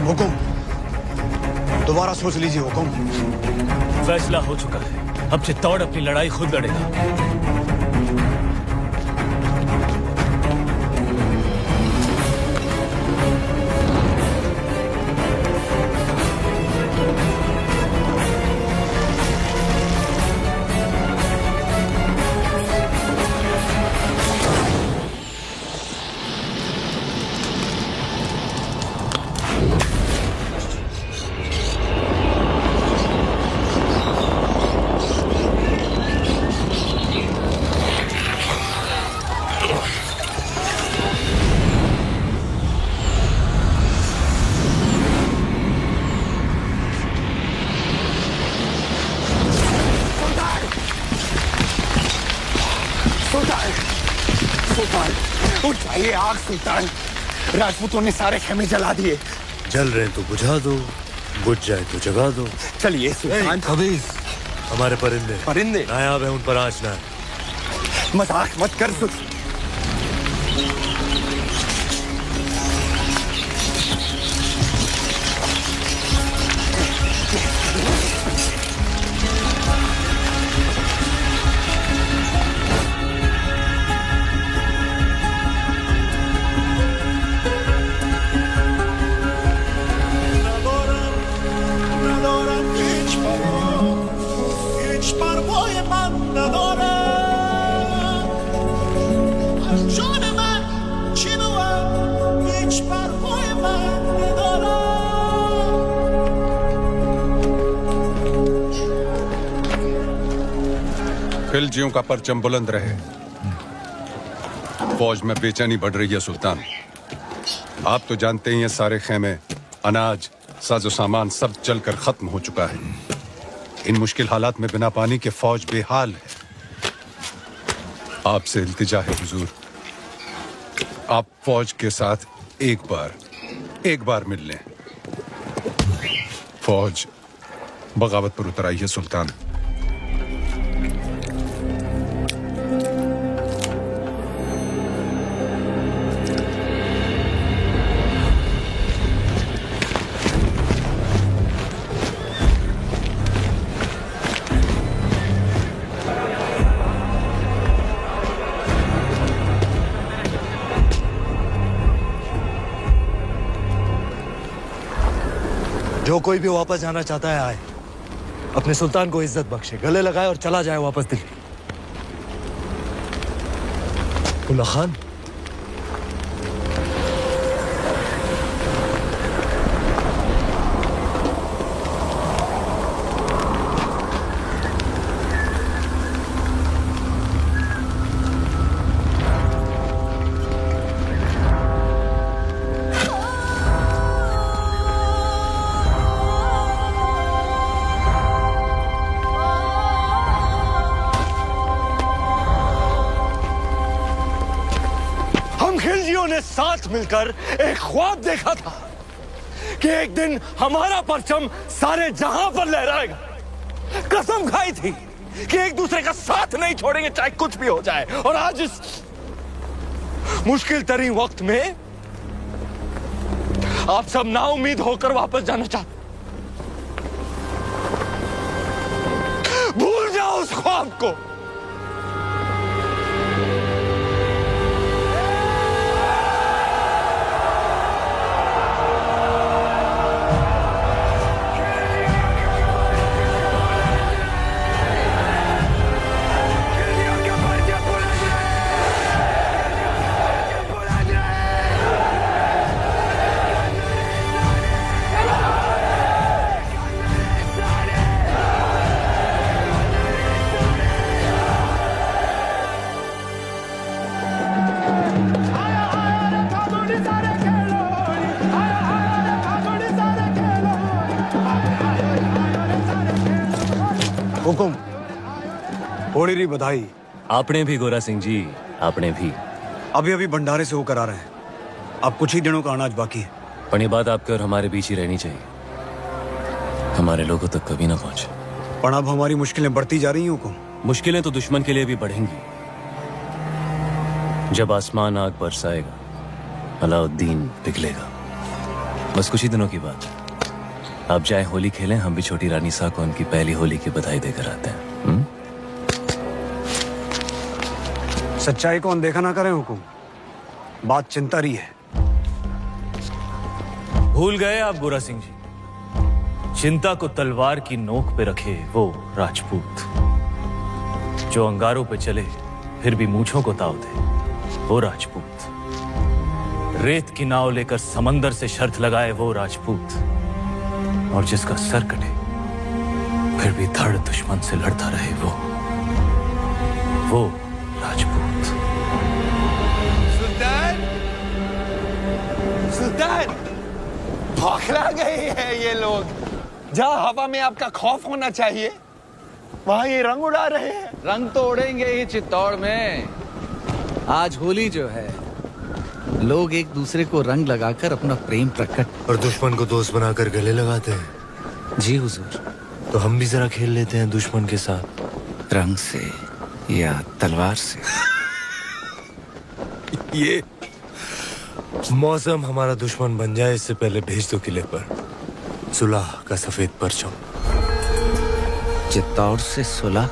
हुकुम, दोबारा सोच लीजिए हुकुम। फैसला हो चुका है, अब चित्तौड़ अपनी लड़ाई खुद लड़ेगा। उठाइए आग सुल्तान, राजपूतों ने सारे खेमे जला दिए। जल रहे तो बुझा दो, बुझ जाए तो जगा दो। चलिए सुल्तान। खबीस, हमारे परिंदे परिंदे नायाब है, उन पर आंच ना है। मजाक मत कर सुल्तान। खिलजियों का परचम बुलंद रहे। फौज में बेचैनी बढ़ रही है सुल्तान। आप तो जानते ही हैं, सारे खेमे, अनाज, साजो सामान सब जलकर खत्म हो चुका है। इन मुश्किल हालात में बिना पानी के फौज बेहाल है। आपसे इल्तिजा है हुजूर, आप फौज के साथ एक बार मिल लें। फौज बगावत पर उतर आई है सुल्तान। जो कोई भी वापस जाना चाहता है आए, अपने सुल्तान को इज्जत बख्शे, गले लगाए और चला जाए वापस दिल्ली। उल्ला खान, ने साथ मिलकर एक ख्वाब देखा था कि एक दिन हमारा परचम सारे जहां पर लहराएगा। कसम खाई थी कि एक दूसरे का साथ नहीं छोड़ेंगे चाहे कुछ भी हो जाए। और आज इस मुश्किल तरीन वक्त में आप सब नाउम्मीद होकर वापस जाना चाहते। भूल जाओ उस ख्वाब को। हुकुम, होली री बधाई। आपने भी गोरा सिंह जी, आपने भी। अभी अभी भंडारे से होकर आ रहे हैं। अब कुछ ही दिनों का अनाज बाकी है। पर ये बात आपके और हमारे बीच ही रहनी चाहिए, हमारे लोगों तक कभी ना पहुंचे। पर अब हमारी मुश्किलें बढ़ती जा रही हैं हुकुम। मुश्किलें तो दुश्मन के लिए भी बढ़ेंगी। जब आसमान आग बरसाएगा, अलाउद्दीन पिघलेगा। बस कुछ ही दिनों की बात। आप जाए होली खेलें, हम भी छोटी रानी सा को उनकी पहली होली की बधाई देकर आते हैं। सच्चाई को अनदेखा ना करें हुकुम, बात चिंता रही है। भूल गए आप गोरा सिंह जी, चिंता को तलवार की नोक पे रखे वो राजपूत जो अंगारों पे चले फिर भी मूंछों को ताव दे, वो राजपूत रेत की नाव लेकर समंदर से शर्त लगाए, वो राजपूत और जिसका सर कटे फिर भी धड़ दुश्मन से लड़ता रहे, वो राजपूत। सुल्तान, सुल्तान, बौखला गए हैं ये लोग। जहां हवा में आपका खौफ होना चाहिए वहां ये रंग उड़ा रहे हैं। रंग तो उड़ेंगे ही चित्तौड़ में। आज होली जो है, लोग एक दूसरे को रंग लगाकर अपना प्रेम प्रकट और दुश्मन को दोस्त बनाकर गले लगाते हैं। जी हुजूर। तो हम भी जरा खेल लेते हैं दुश्मन के साथ, रंग से या तलवार से। ये मौसम हमारा दुश्मन बन जाए इससे पहले भेज दो किले पर सुलह का सफेद परचम। चित्तौड़ से सुलह?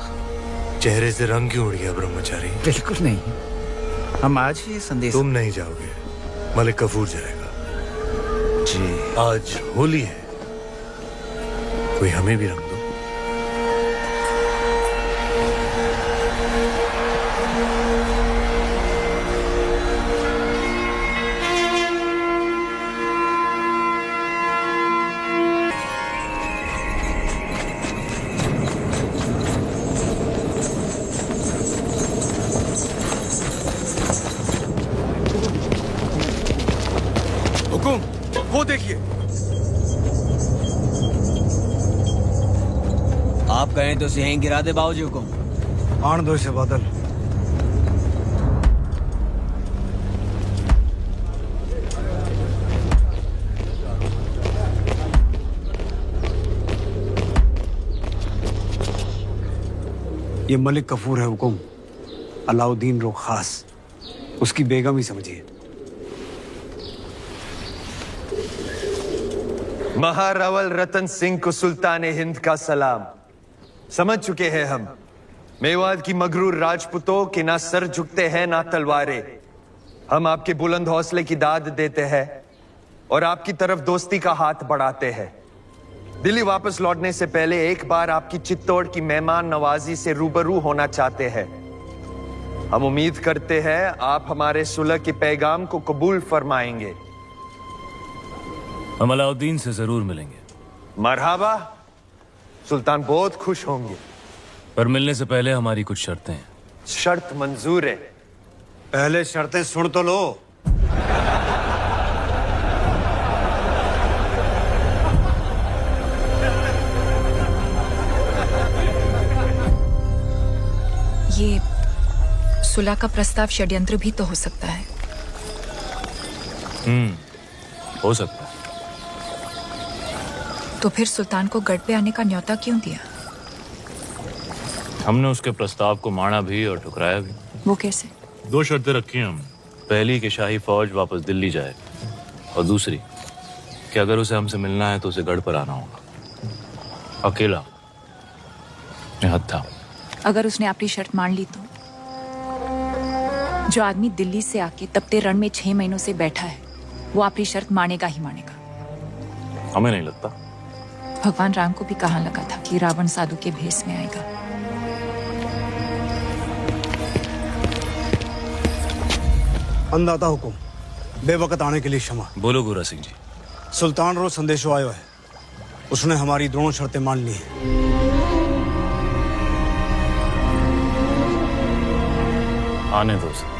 चेहरे से रंग क्यों उड़ गया ब्रह्मचारी? बिल्कुल नहीं, हम आज ही संदेश। तुम नहीं जाओगे, मलिक कफूर जाएगा। जी, आज होली है, कोई हमें भी रंग दो। हुकुम, वो देखिए। आप कहें तो यहीं गिरा दे बाबूजी हुकुम। आन दो इसे बादल। ये मलिक कफूर है हुकुम, अलाउद्दीन रो खास, उसकी बेगम ही समझिए। महारावल रतन सिंह को सुल्तान हिंद का सलाम। समझ चुके हैं हम, मेवात की मगरूर राजपूतों के ना सर झुकते हैं ना तलवारें। हम आपके बुलंद हौसले की दाद देते हैं और आपकी तरफ दोस्ती का हाथ बढ़ाते हैं। दिल्ली वापस लौटने से पहले एक बार आपकी चित्तौड़ की मेहमान नवाजी से रूबरू होना चाहते हैं। हम उम्मीद करते हैं आप हमारे सुलह के पैगाम को कबूल फरमाएंगे। हम अलाउद्दीन से जरूर मिलेंगे। मरहबा, सुल्तान बहुत खुश होंगे। पर मिलने से पहले हमारी कुछ शर्तें हैं। शर्त मंजूर है। पहले शर्तें सुन तो लो। ये सुलह का प्रस्ताव षड्यंत्र भी तो हो सकता है। हो सकता है। तो फिर सुल्तान को गढ़ पे आने का न्योता क्यों दिया? हमने उसके प्रस्ताव को माना भी और ठुकराया भी। वो कैसे? 2 शर्तें रखी हैं हमने। पहली कि शाही फौज वापस दिल्ली जाए, और दूसरी कि अगर उसे हमसे मिलना है तो उसे गढ़ पर आना होगा, अकेला, निहत्था। अगर उसने अपनी शर्त मान ली तो? जो आदमी दिल्ली से आके तपते रण में 6 महीनों से बैठा है, वो अपनी शर्त मानेगा ही मानेगा। हमें नहीं लगता। भगवान राम को भी कहाँ लगा था कि रावण साधु के भेष में आएगा। अंदाता हुकुम, बेवकत आने के लिए क्षमा। बोलो गोरा सिंह जी। सुल्तान रो संदेशो आयो है, उसने हमारी दोनों शर्तें मान ली हैं। आने दो उसे।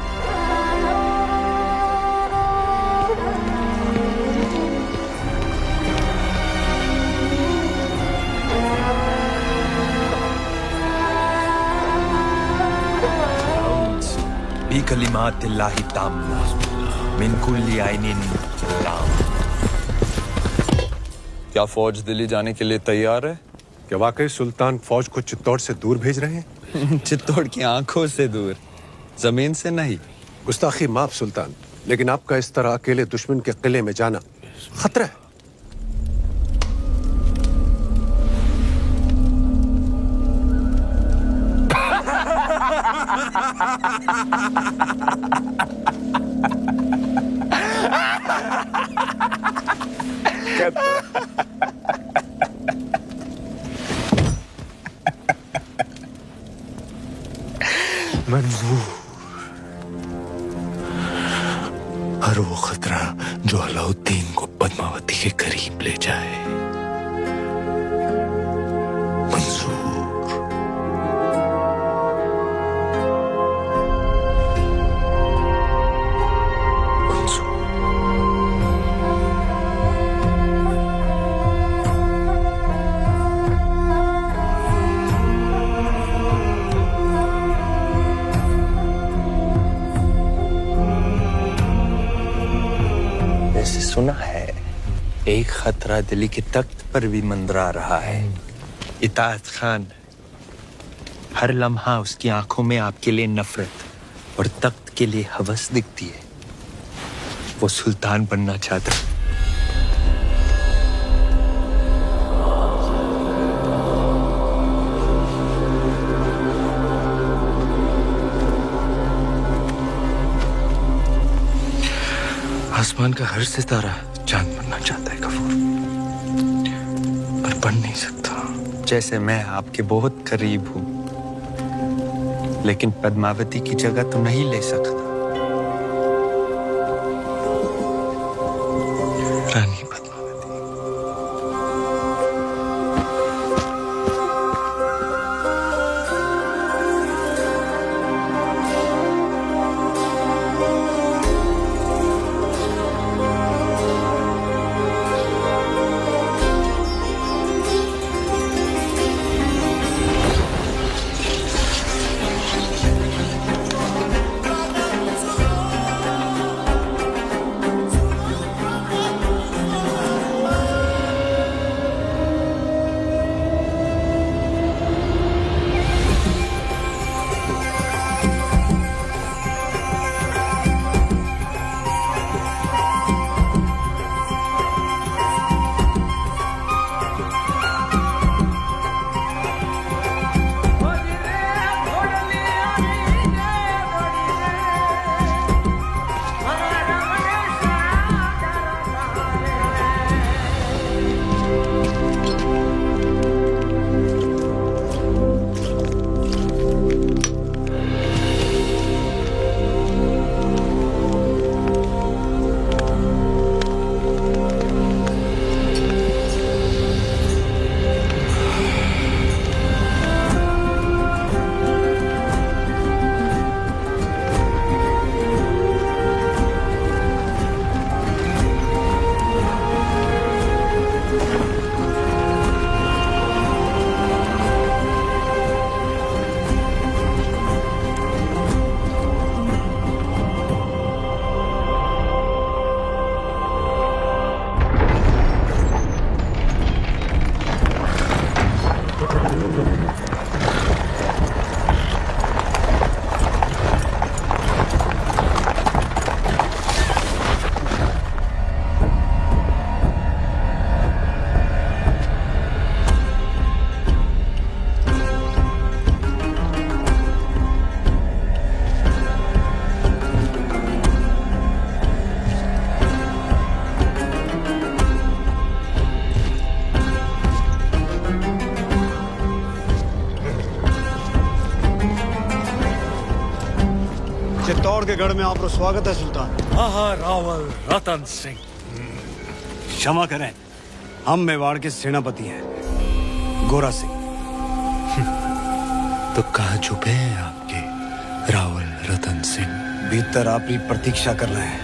कलिमातिल्लाहि ताम्मा मिन कुल्ली आइनिन लाम। क्या फौज दिल्ली जाने के लिए तैयार है? क्या वाकई सुल्तान फौज को चित्तौड़ से दूर भेज रहे हैं? चित्तौड़ की आंखों से दूर, जमीन से नहीं। गुस्ताखी माफ सुल्तान, लेकिन आपका इस तरह अकेले दुश्मन के किले में जाना खतरा है। मंजूर, हर वो खतरा जो अलाउद्दीन को पद्मावती के करीब ले जाए मंजूर। सुना है एक खतरा दिल्ली के तख्त पर भी मंडरा रहा है। इताअत खान, हर लम्हा उसकी आंखों में आपके लिए नफरत और तख्त के लिए हवस दिखती है। वो सुल्तान बनना चाहता है। आसमान का हर सितारा चांद बनना चाहता है गफूर, पर बन नहीं सकता। जैसे मैं आपके बहुत करीब हूं, लेकिन पद्मावती की जगह तो नहीं ले सकता। रानी चित्तौड़ के गढ़ में आपका स्वागत है सुल्तान। रावल रतन सिंह। क्षमा करें, हम मेवाड़ के सेनापति हैं, गोरा सिंह। तो कहाँ छुपे हैं आपके रावल रतन सिंह? भीतर आपकी प्रतीक्षा कर रहे हैं।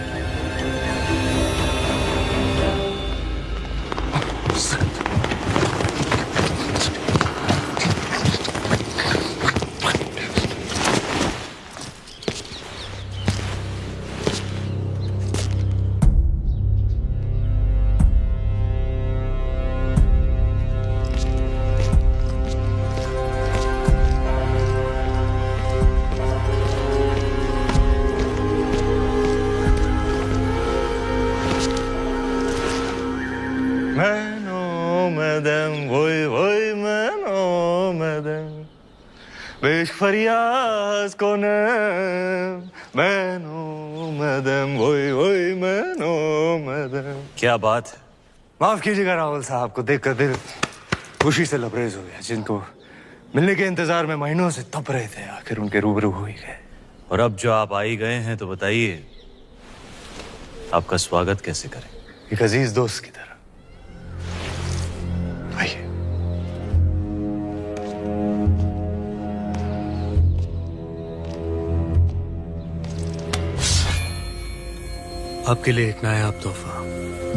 फरियाज को क्या बात है? माफ कीजिएगा रावल साहब को देखकर दिल खुशी से लबरेज हो गया। जिनको मिलने के इंतजार में महीनों से तप रहे थे, आखिर उनके रूबरू हो ही गए। और अब जो आप आ ही गए हैं तो बताइए आपका स्वागत कैसे करें? एक अजीज दोस्त की तरह। आइए। आपके लिए एक नायाब तोहफा।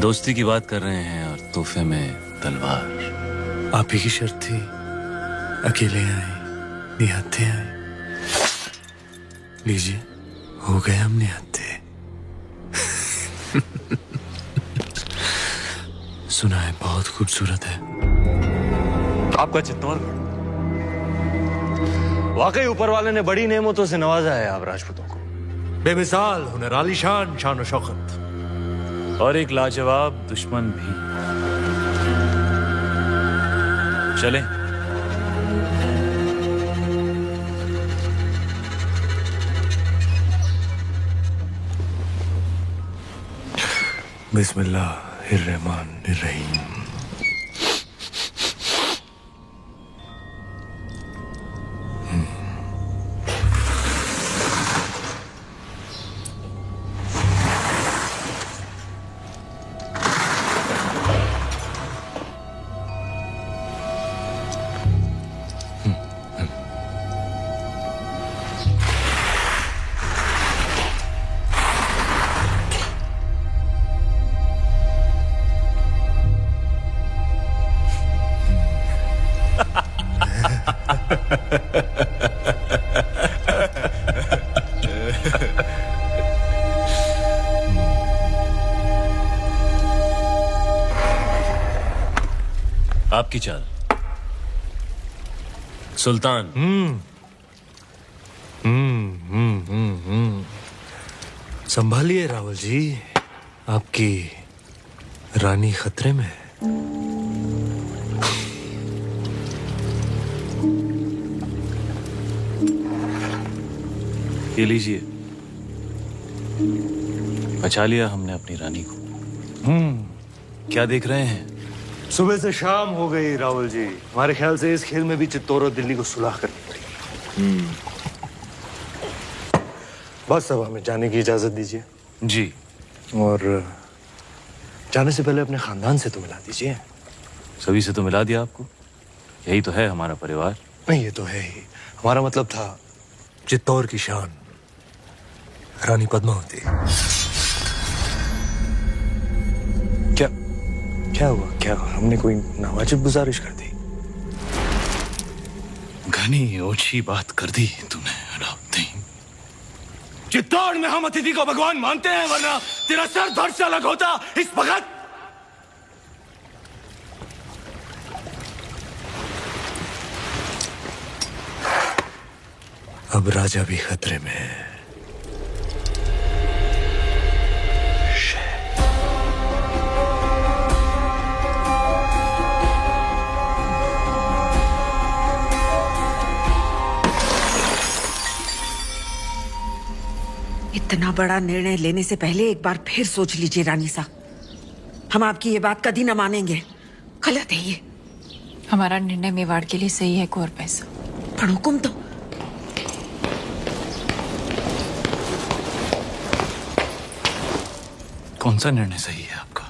दोस्ती की बात कर रहे हैं और तोहफे में तलवार। आप ही की शर्त थी, अकेले आए, निहत्थे आए। लीजिए, हो गए हम निहत्थे। सुना है बहुत खूबसूरत है आपका चित्तौड़गढ़। वाकई ऊपर वाले ने बड़ी नेमतों से नवाजा है आप राजपूतों को। बेमिसाल हुनर, आलीशान शान और शौकत, और एक लाजवाब दुश्मन भी। चलें। बिस्मिल्लाहिर्रहमानिर्रहीम। आपकी चाल सुल्तान। संभालिए रावल जी, आपकी रानी खतरे में है। ये लीजिए, बचा लिया हमने अपनी रानी को। क्या देख रहे हैं? सुबह से शाम हो गई रावल जी। हमारे ख्याल से इस खेल में भी चित्तौड़ और दिल्ली को सुलह करनी पड़ेगी। बस अब हमें जाने की इजाजत दीजिए। जी। और जाने से पहले अपने खानदान से तो मिला दीजिए। सभी से तो मिला दिया आपको, यही तो है हमारा परिवार। नहीं, ये तो है ही। हमारा मतलब था चित्तौड़ की शान रानी पद्मावती। क्या हुआ? क्या हमने कोई नावाजिब गुजारिश कर दी? घनी ओछी बात कर दी तूने अलाउद्दीन। चित्तौड़ में हम अतिथि को भगवान मानते हैं, वरना तेरा सर धड़ से अलग होता इस वक्त। अब राजा भी खतरे में है। इतना बड़ा निर्णय लेने से पहले एक बार फिर सोच लीजिए रानी साहब। हम आपकी ये बात कभी ना मानेंगे, गलत है ये। हमारा निर्णय मेवाड़ के लिए सही है कुंवर पैसा। पर हुक्म तो कौन सा निर्णय सही है आपका?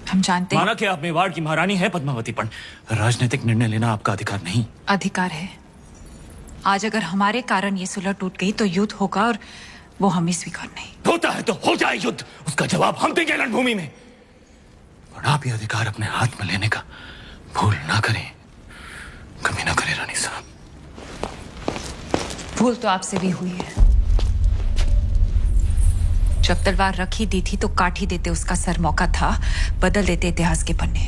हम जानते हैं माना कि आप मेवाड़ की महारानी है पद्मावती, पर राजनीतिक निर्णय लेना आपका अधिकार नहीं। अधिकार है। आज अगर हमारे कारण ये सुलह टूट गई तो युद्ध होगा और वो हमें स्वीकार नहीं। होता है तो हो जाए युद्ध, उसका जवाब हम देंगे रणभूमि में। पर आप ये अधिकार अपने हाथ में लेने का भूल ना करें, कभी ना करें रानी साहब। भूल तो आपसे भी हुई है। जब तलवार रख ही दी थी तो काट ही देते उसका सर, मौका था बदल देते इतिहास के पन्ने।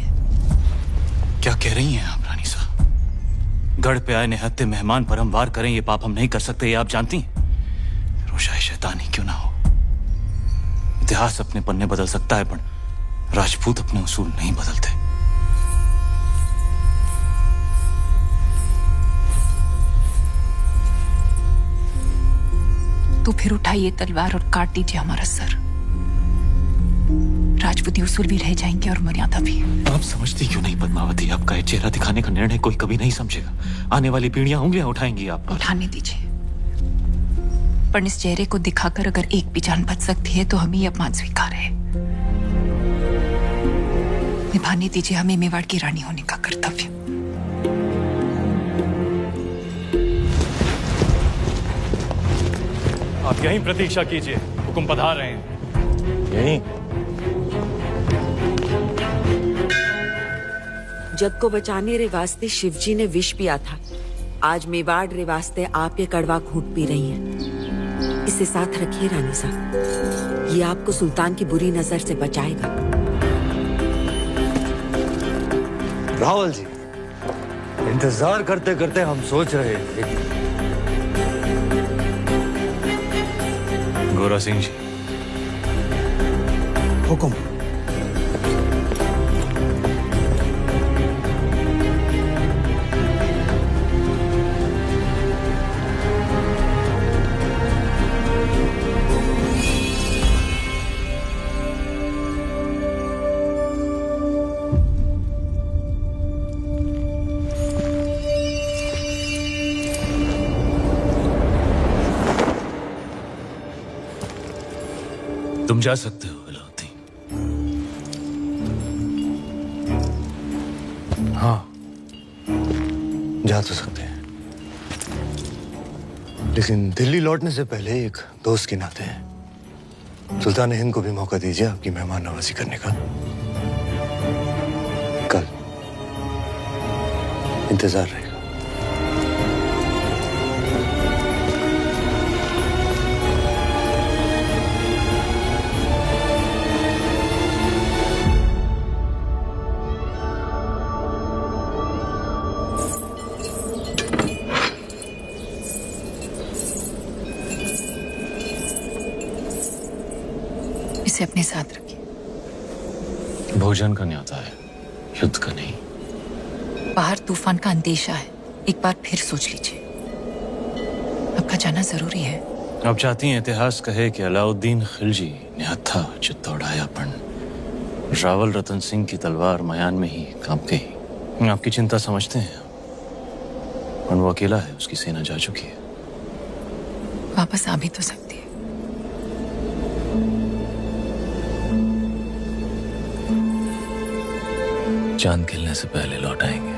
क्या कह रही हैं आप रानी साहब? गढ़ पे आए निहत्थे मेहमान पर हम वार करें, ये पाप हम नहीं कर सकते, ये आप जानती हैं। रोशाई शैतानी क्यों ना हो, इतिहास अपने पन्ने बदल सकता है पर राजपूत अपने उसूल नहीं बदलते। तो फिर उठाइए तलवार और काट दीजिए हमारा सर। राजपूती उसूल भी रह जाएंगे और मर्यादा भी। आप समझती क्यों नहीं पद्मावती, आपका ये चेहरा दिखाने का निर्णय कोई कभी नहीं समझेगा। आने वाली पीढ़ियां उंगलियां उठाएंगी आप पर। उठाने दीजिए, पर इस चेहरे को दिखाकर अगर एक भी जान बच सकती है तो हमें ये अपमान स्वीकार है। निभाने दीजिए हमें मेवाड़ की रानी होने का कर्तव्य। आप यहीं प्रतीक्षा कीजिए, हुक्म पधार रहे हैं। यहीं? जग को बचाने रे वास्ते शिवजी ने विष पिया था। आज मेवाड़ रे वास्ते आप ये कड़वा घूंट पी रही हैं। इसे साथ रखिए रानी साहब, ये आपको सुल्तान की बुरी नजर से बचाएगा। रावल जी, इंतजार करते करते हम सोच रहे थे। गोरा सिंह जी, हुक्म। तुम जा सकते हो अलाउद्दीन। हाँ, जा तो सकते हैं, लेकिन दिल्ली लौटने से पहले एक दोस्त के नाते सुल्तान हिंद को भी मौका दीजिए आपकी मेहमान नवाजी करने का। कल इंतजार रहेगा। इसे अपने साथ रखिए। भोजन का न्योता है, युद्ध का नहीं। बाहर तूफान का अंदेशा है, एक बार फिर सोच लीजिए। आपका जाना जरूरी है। आप चाहती हैं इतिहास कहे कि अलाउद्दीन खिलजी निहत्था चित्तौड़ायापन रावल रतन सिंह की तलवार मयान में ही कांप गई। आपकी चिंता समझते हैं, और वो अकेला है, उसकी सेना जा चुकी है। वापस आ भी तो सकती है। चांद खिलने से पहले लौट आएंगे।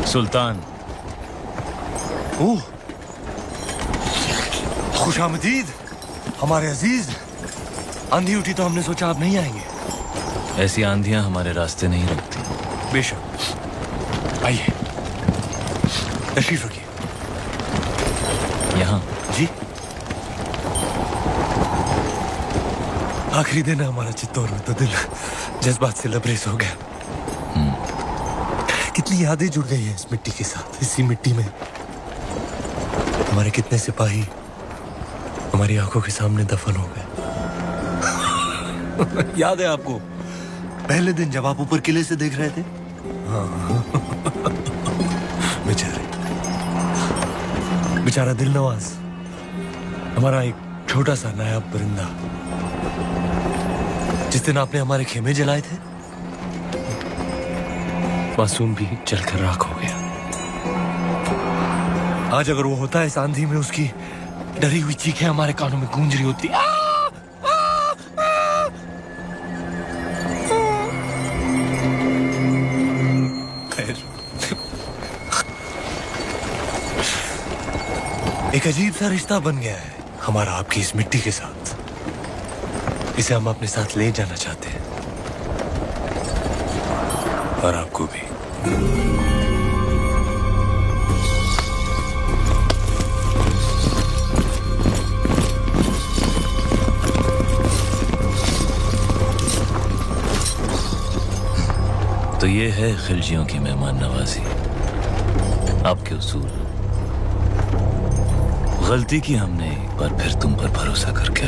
सुल्तान। ओह, खुशामदीद हमारे अजीज। आंधी उठी तो हमने सोचा आप नहीं आएंगे। ऐसी आंधियां हमारे रास्ते नहीं रुकती। बेशक, आइए, तशरीफ रखिए। यहाँ जी आखिरी दिन है हमारा चित्तौड़ में, तो दिल जज्बात से लबरेज हो गया। कितनी यादें जुड़ गई हैं इस मिट्टी के साथ। इसी मिट्टी में हमारे कितने सिपाही हमारी आंखों के सामने दफन हो गए। याद है आपको पहले दिन जब आप ऊपर किले से देख रहे थे? हाँ। बेचारा दिलनवाज, हमारा एक छोटा सा नायाब परिंदा, जिस दिन आपने हमारे खेमे जलाए थे, मासूम भी जलकर राख हो गया। आज अगर वो होता है इस आंधी में, उसकी डरी हुई चीखें हमारे कानों में गूंज रही होती। एक अजीब सा रिश्ता बन गया है हमारा आपकी इस मिट्टी के साथ। इसे हम अपने साथ ले जाना चाहते हैं, और आपको भी। तो ये है खिलजियों की मेहमान नवाजी, आपके उसूल। गलती की हमने एक बार फिर तुम पर भरोसा करके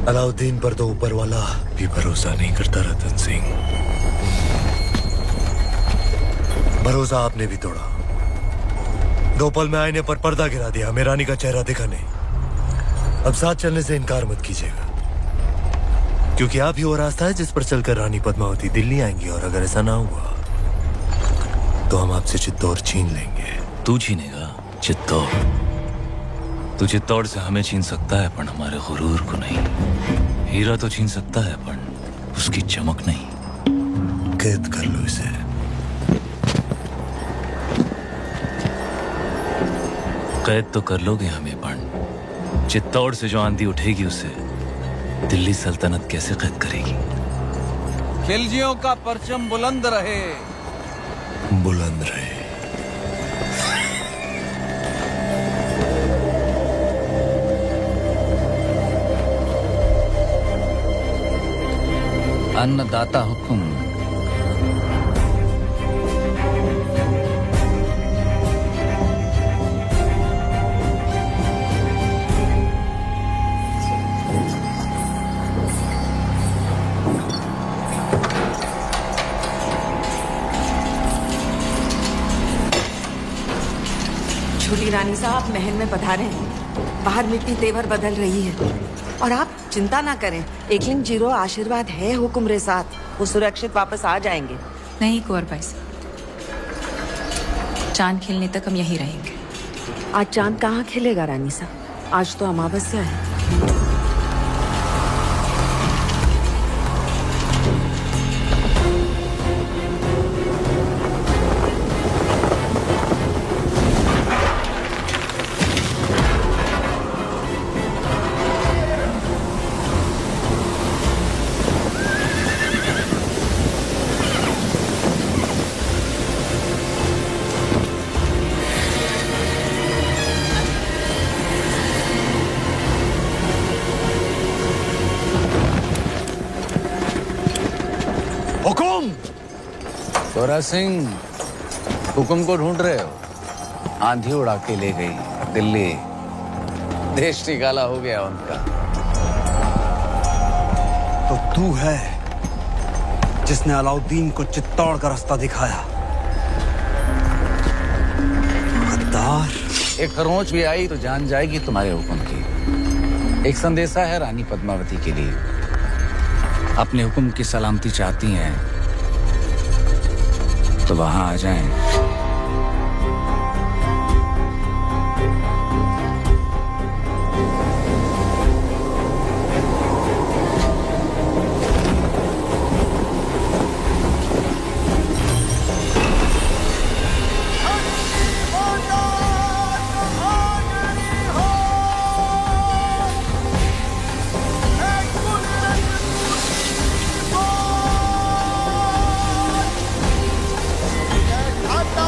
अलाउद्दीन पर तो ऊपर वाला भी भरोसा नहीं करता रतन सिंह। भरोसा आपने भी तोड़ा। 2 पल में आईने पर पर्दा गिरा दिया, हमें रानी का चेहरा दिखा नहीं। अब साथ चलने से इनकार मत कीजिएगा, क्योंकि आप ही वो रास्ता है जिस पर चलकर रानी पद्मावती दिल्ली आएंगी, और अगर ऐसा ना हुआ तो हम आपसे चित्तौड़ छीन लेंगे। तू छीनेगा चित्तौड़? तू चित्तौड़ से हमें छीन सकता है, पर हमारे गुरूर को नहीं। हीरा तो छीन सकता है, पर उसकी चमक नहीं। कैद कर लो इसे। कैद तो कर लोगे हमें, पण चित्तौड़ से जो आंधी उठेगी उसे दिल्ली सल्तनत कैसे कैद करेगी? खिलजियों का परचम बुलंद रहे। बुलंद रहे। अन्नदाता हुकुम। छोटी रानी साहब महल में पधारे हैं। बाहर मिट्टी तेवर बदल रही है, और आप चिंता ना करें। एकलिंग जीरो आशीर्वाद है हुक्म रे साथ, वो सुरक्षित वापस आ जाएंगे। नहीं कुंवर भाई साहब, चांद खिलने तक हम यहीं रहेंगे। आज चांद कहाँ खिलेगा रानी साहब? आज तो अमावस्या है। गोरा सिंह, हुक्म को ढूंढ रहे हो? आंधी उड़ा के ले गई दिल्ली, देश निकाला हो गया उनका। तो तू है जिसने अलाउद्दीन को चित्तौड़ का रास्ता दिखाया। गद्दार। एक खरोंच भी आई तो जान जाएगी तुम्हारे हुक्म की। एक संदेशा है रानी पद्मावती के लिए। अपने हुक्म की सलामती चाहती हैं तो वहां आ जाएं। आता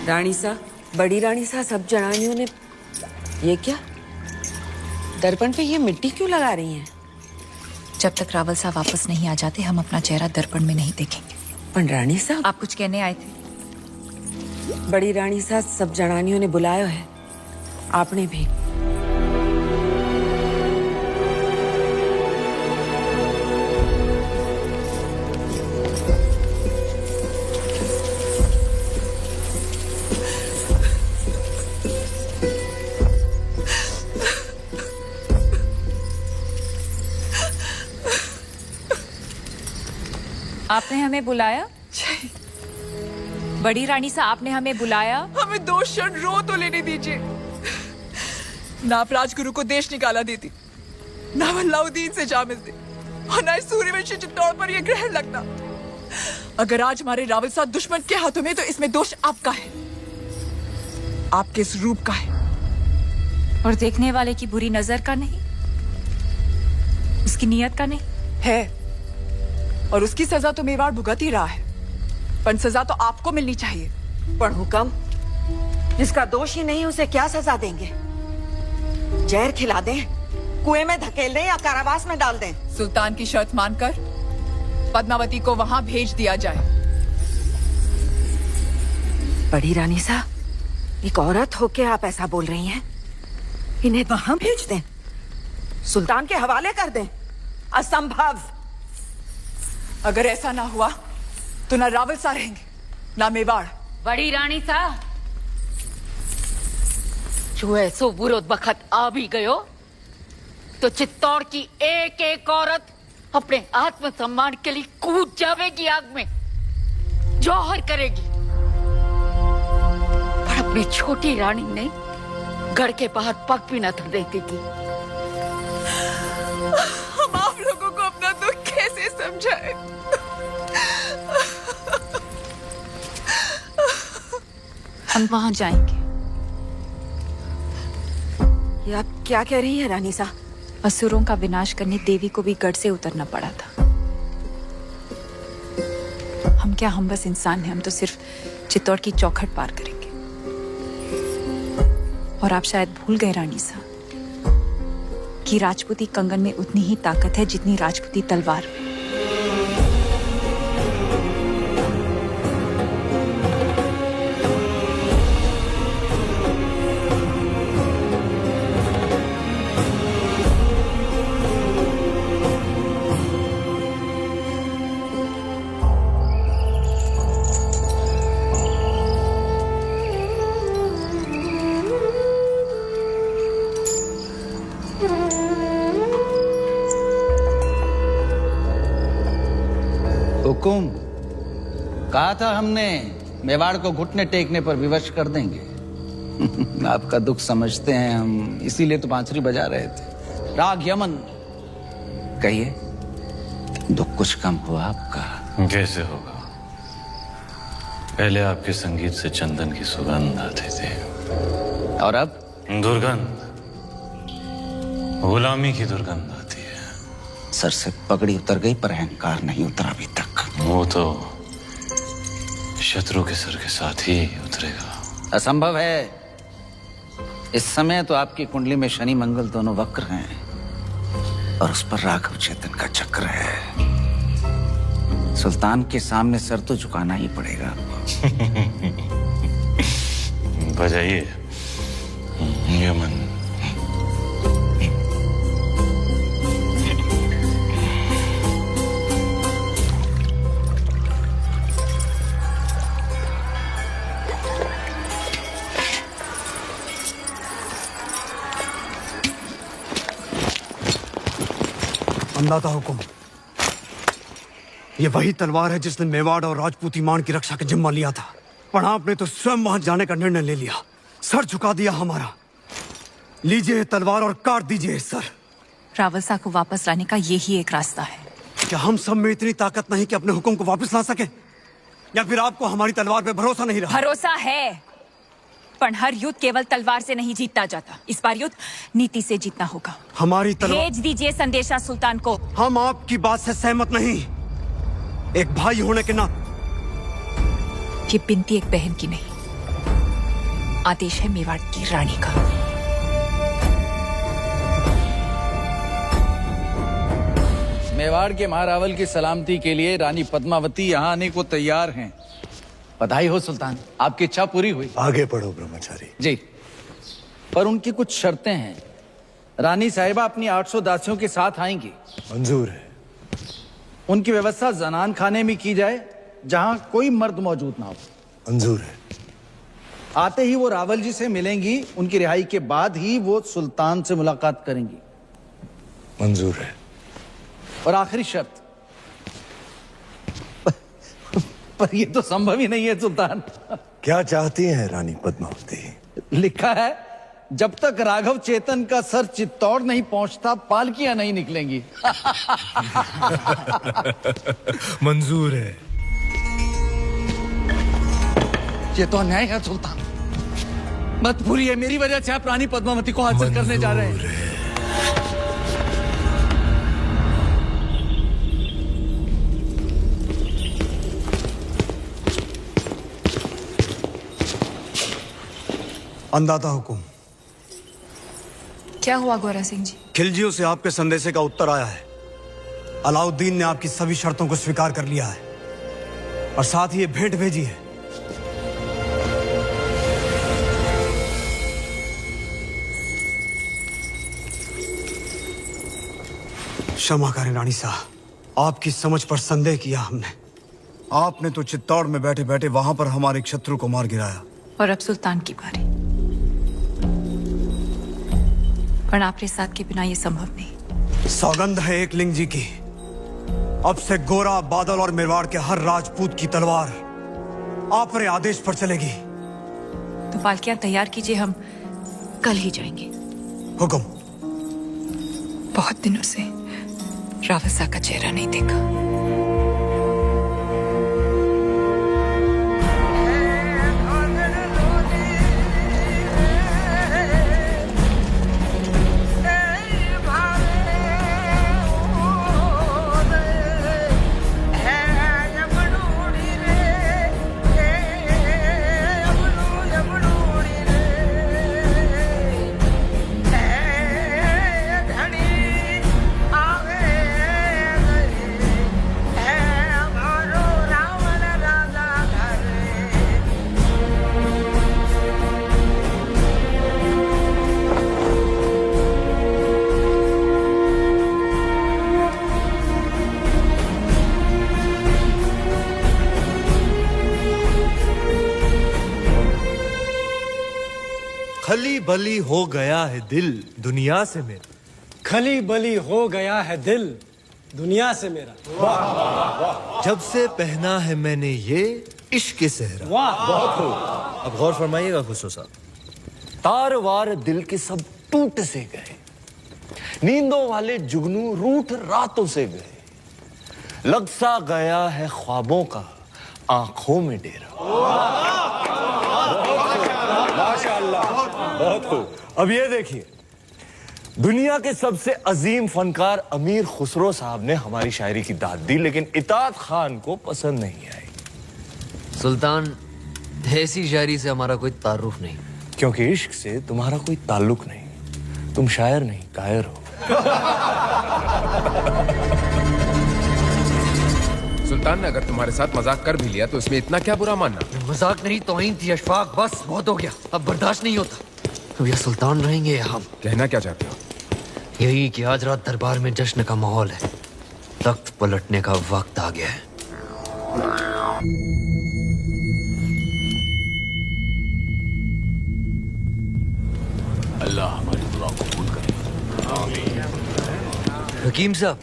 रानी सा, बड़ी रानी सा, सब जनानियों ने ये क्या दर्पण पे ये मिट्टी क्यों लगा रही हैं? जब तक रावल साहब वापस नहीं आ जाते हम अपना चेहरा दर्पण में नहीं देखेंगे। पर रानी साहब, आप कुछ कहने आए थे? बड़ी रानी सा, सब जनानियों ने बुलाया है, आपने भी। आपने हमें बुलाया? बड़ी रानी सा, आपने हमें बुलाया? हमें 2 क्षण रो तो लेने दीजिए। ना आप राजगुरु को देश निकाला देती, ना अलाउद्दीन से जा मिलते, और ना इस सूर्यवंशी चित्तौड़ पर यह ग्रहण लगता। अगर आज हमारे रावल साहब दुश्मन के हाथों में, तो इसमें दोष आपका है, आपके इस रूप का है। और देखने वाले की बुरी नजर का नहीं, उसकी नीयत का नहीं है। और उसकी सजा तो मेवाड़ भुगत ही रहा है, पर सजा तो आपको मिलनी चाहिए। पर हुक्म, जिसका दोष ही नहीं उसे क्या सजा देंगे? जहर खिला दें, कुएं में धकेल दें या कारावास में डाल दें? सुल्तान की शर्त मानकर पद्मावती को वहां भेज दिया जाए। बड़ी रानी सा, एक औरत होके आप ऐसा बोल रही हैं? इन्हें वहां भेज दें, सुल्तान के हवाले कर दें? असंभव। अगर ऐसा ना हुआ तो ना रावल सा रहेंगे, ना मेवाड़। बड़ी रानी सा, जो ऐसो बुरो बखत आ भी गयो, तो चित्तौड़ की एक एक औरत अपने आत्मसम्मान के लिए कूद जावेगी आग में, जौहर करेगी। पर अपनी छोटी रानी ने घर के बाहर पग भी न देती थी। हम आप लोगों को अपना दुख कैसे समझाएं? हम वहां जाएंगे। ये आप क्या कह रही हैं रानी सा? असुरों का विनाश करने देवी को भी गढ़ से उतरना पड़ा था। हम क्या, हम बस इंसान हैं, हम तो सिर्फ चित्तौड़ की चौखट पार करेंगे। और आप शायद भूल गए रानी सा कि राजपूती कंगन में उतनी ही ताकत है जितनी राजपूती तलवार में। हुकुम, कहा था हमने मेवाड़ को घुटने टेकने पर विवश कर देंगे। आपका दुख समझते हैं हम, इसीलिए तो बांसुरी बजा रहे थे। राग यमन, कहिए, दुख कुछ कम हुआ आपका? कैसे होगा? पहले आपके संगीत से चंदन की सुगंध आती थी, और अब दुर्गंध, गुलामी की दुर्गंध आती है। सर से पगड़ी उतर गई पर अहंकार नहीं उतरा अभी तक। वो तो शत्रु के सर के साथ ही उतरेगा। असंभव है। इस समय तो आपकी कुंडली में शनि मंगल दोनों वक्र हैं, और उस पर राघव चेतन का चक्र है। सुल्तान के सामने सर तो झुकाना ही पड़ेगा बजाइए यमन। अंदाता हुकुम, ये वही तलवार है जिसने मेवाड़ और राजपूती मान की रक्षा का जिम्मा लिया था, पर आपने तो स्वयं वहां जाने का निर्णय ले लिया, सर झुका दिया हमारा। लीजिए तलवार और काट दीजिए सर। रावल साहब को वापस लाने का यही एक रास्ता है। क्या हम सब में इतनी ताकत नहीं कि अपने हुक्म को वापस ला सके, या फिर आपको हमारी तलवार पे भरोसा नहीं रहा? भरोसा है, पर हर युद्ध केवल तलवार से नहीं जीता जाता। इस बार युद्ध नीति से जीतना होगा। हमारी तलवार। भेज दीजिए संदेशा सुल्तान को। हम आपकी बात से सहमत नहीं। एक भाई होने के नाते। ये बिनती एक बहन की नहीं, आदेश है मेवाड़ की रानी का। मेवाड़ के महारावल की सलामती के लिए रानी पद्मावती यहाँ आने को तैयार हैं। बधाई हो सुल्तान, आपकी इच्छा पूरी हुई। आगे पढ़ो ब्रह्मचारी। जी, पर उनकी कुछ शर्तें हैं। रानी साहिबा अपनी 800 दासियों के साथ आएंगी। मंजूर है। उनकी व्यवस्था जनान खाने में की जाए जहां कोई मर्द मौजूद ना हो। मंजूर है। आते ही वो रावल जी से मिलेंगी। उनकी रिहाई के बाद ही वो सुल्तान से मुलाकात करेंगी। मंजूर है। और आखिरी शर्त, पर ये तो संभव ही नहीं है सुल्तान। क्या चाहती हैं रानी पद्मावती? लिखा है जब तक राघव चेतन का सर चित्तौड़ नहीं पहुंचता पालकियां नहीं निकलेंगी। मंजूर है। ये तो अन्याय है सुल्तान। मत भूलिए मेरी वजह से आप रानी पद्मावती को हासिल करने जा रहे हैं। अंदाता हुकुम। क्या हुआ गोरा सिंह जी? खिलजियों से आपके संदेशे का उत्तर आया है। अलाउद्दीन ने आपकी सभी शर्तों को स्वीकार कर लिया है और साथ ही ये भेंट भेजी है। क्षमा करें रानी साहब, आपकी समझ पर संदेह किया हमने। आपने तो चित्तौड़ में बैठे बैठे वहां पर हमारे शत्रु को मार गिराया। और अब सुल्तान की बारी। पर आपके साथ के बिना ये संभव नहीं। सौगंध है एक लिंग जी की, अब से गोरा, बादल और मेवाड़ के हर राजपूत की तलवार आप रे आदेश पर चलेगी। तो पालकियां तैयार कीजिए, हम कल ही जाएंगे। हुक्म। बहुत दिनों से रावल साहब का चेहरा नहीं देखा। खली बली हो गया है दिल दुनिया से मेरा। खली बली हो गया है दिल दुनिया से मेरा। जब से पहना है मैंने ये इश्क के सेहरा। वाह, बहुत खूब। अब गौर फरमाइएगा खुसरो साहब। तार वार दिल के सब टूट से गए, नींदों वाले जुगनू रूठ रातों से गए, लग सा गया है ख्वाबों का आंखों में डेरा। माशाअल्लाह, बहुत खूब। अब ये देखिए, दुनिया के सबसे अजीम फनकार अमीर खुसरो साहब ने हमारी शायरी की दाद दी, लेकिन इताद खान को पसंद नहीं आई। सुल्तान, ऐसी शायरी से हमारा कोई ताल्लुक नहीं। क्योंकि इश्क से तुम्हारा कोई ताल्लुक नहीं, तुम शायर नहीं कायर हो। सुल्तान ने अगर तुम्हारे साथ मजाक कर भी लिया तो इसमें इतना क्या बुरा मानना? मजाक नहीं, तौहीन थी अशफाक। बस बहुत हो गया, अब बर्दाश्त नहीं होता। तो या सुल्तान रहेंगे या हम। कहना क्या चाहते हो? यही कि आज रात दरबार में जश्न का माहौल है, तख्त पलटने का वक्त आ गया है। अल्लाह हमारी दुआ कबूल करे। हकीम साहब,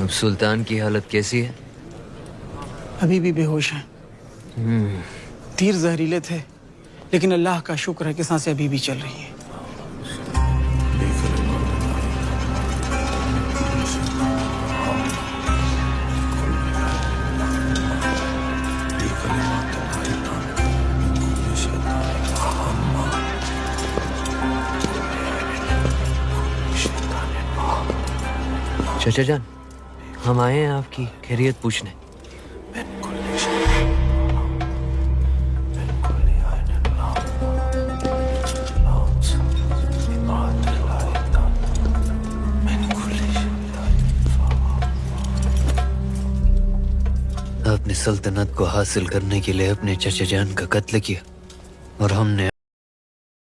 अब सुल्तान की हालत कैसी है? अभी भी बेहोश हैं। तीर जहरीले थे, लेकिन अल्लाह का शुक्र है कि सांसें अभी भी चल रही हैं। चाचा जान, हम आए हैं आपकी खैरियत पूछने। आपने सल्तनत को हासिल करने के लिए अपने चचा जान का कत्ल किया और हमने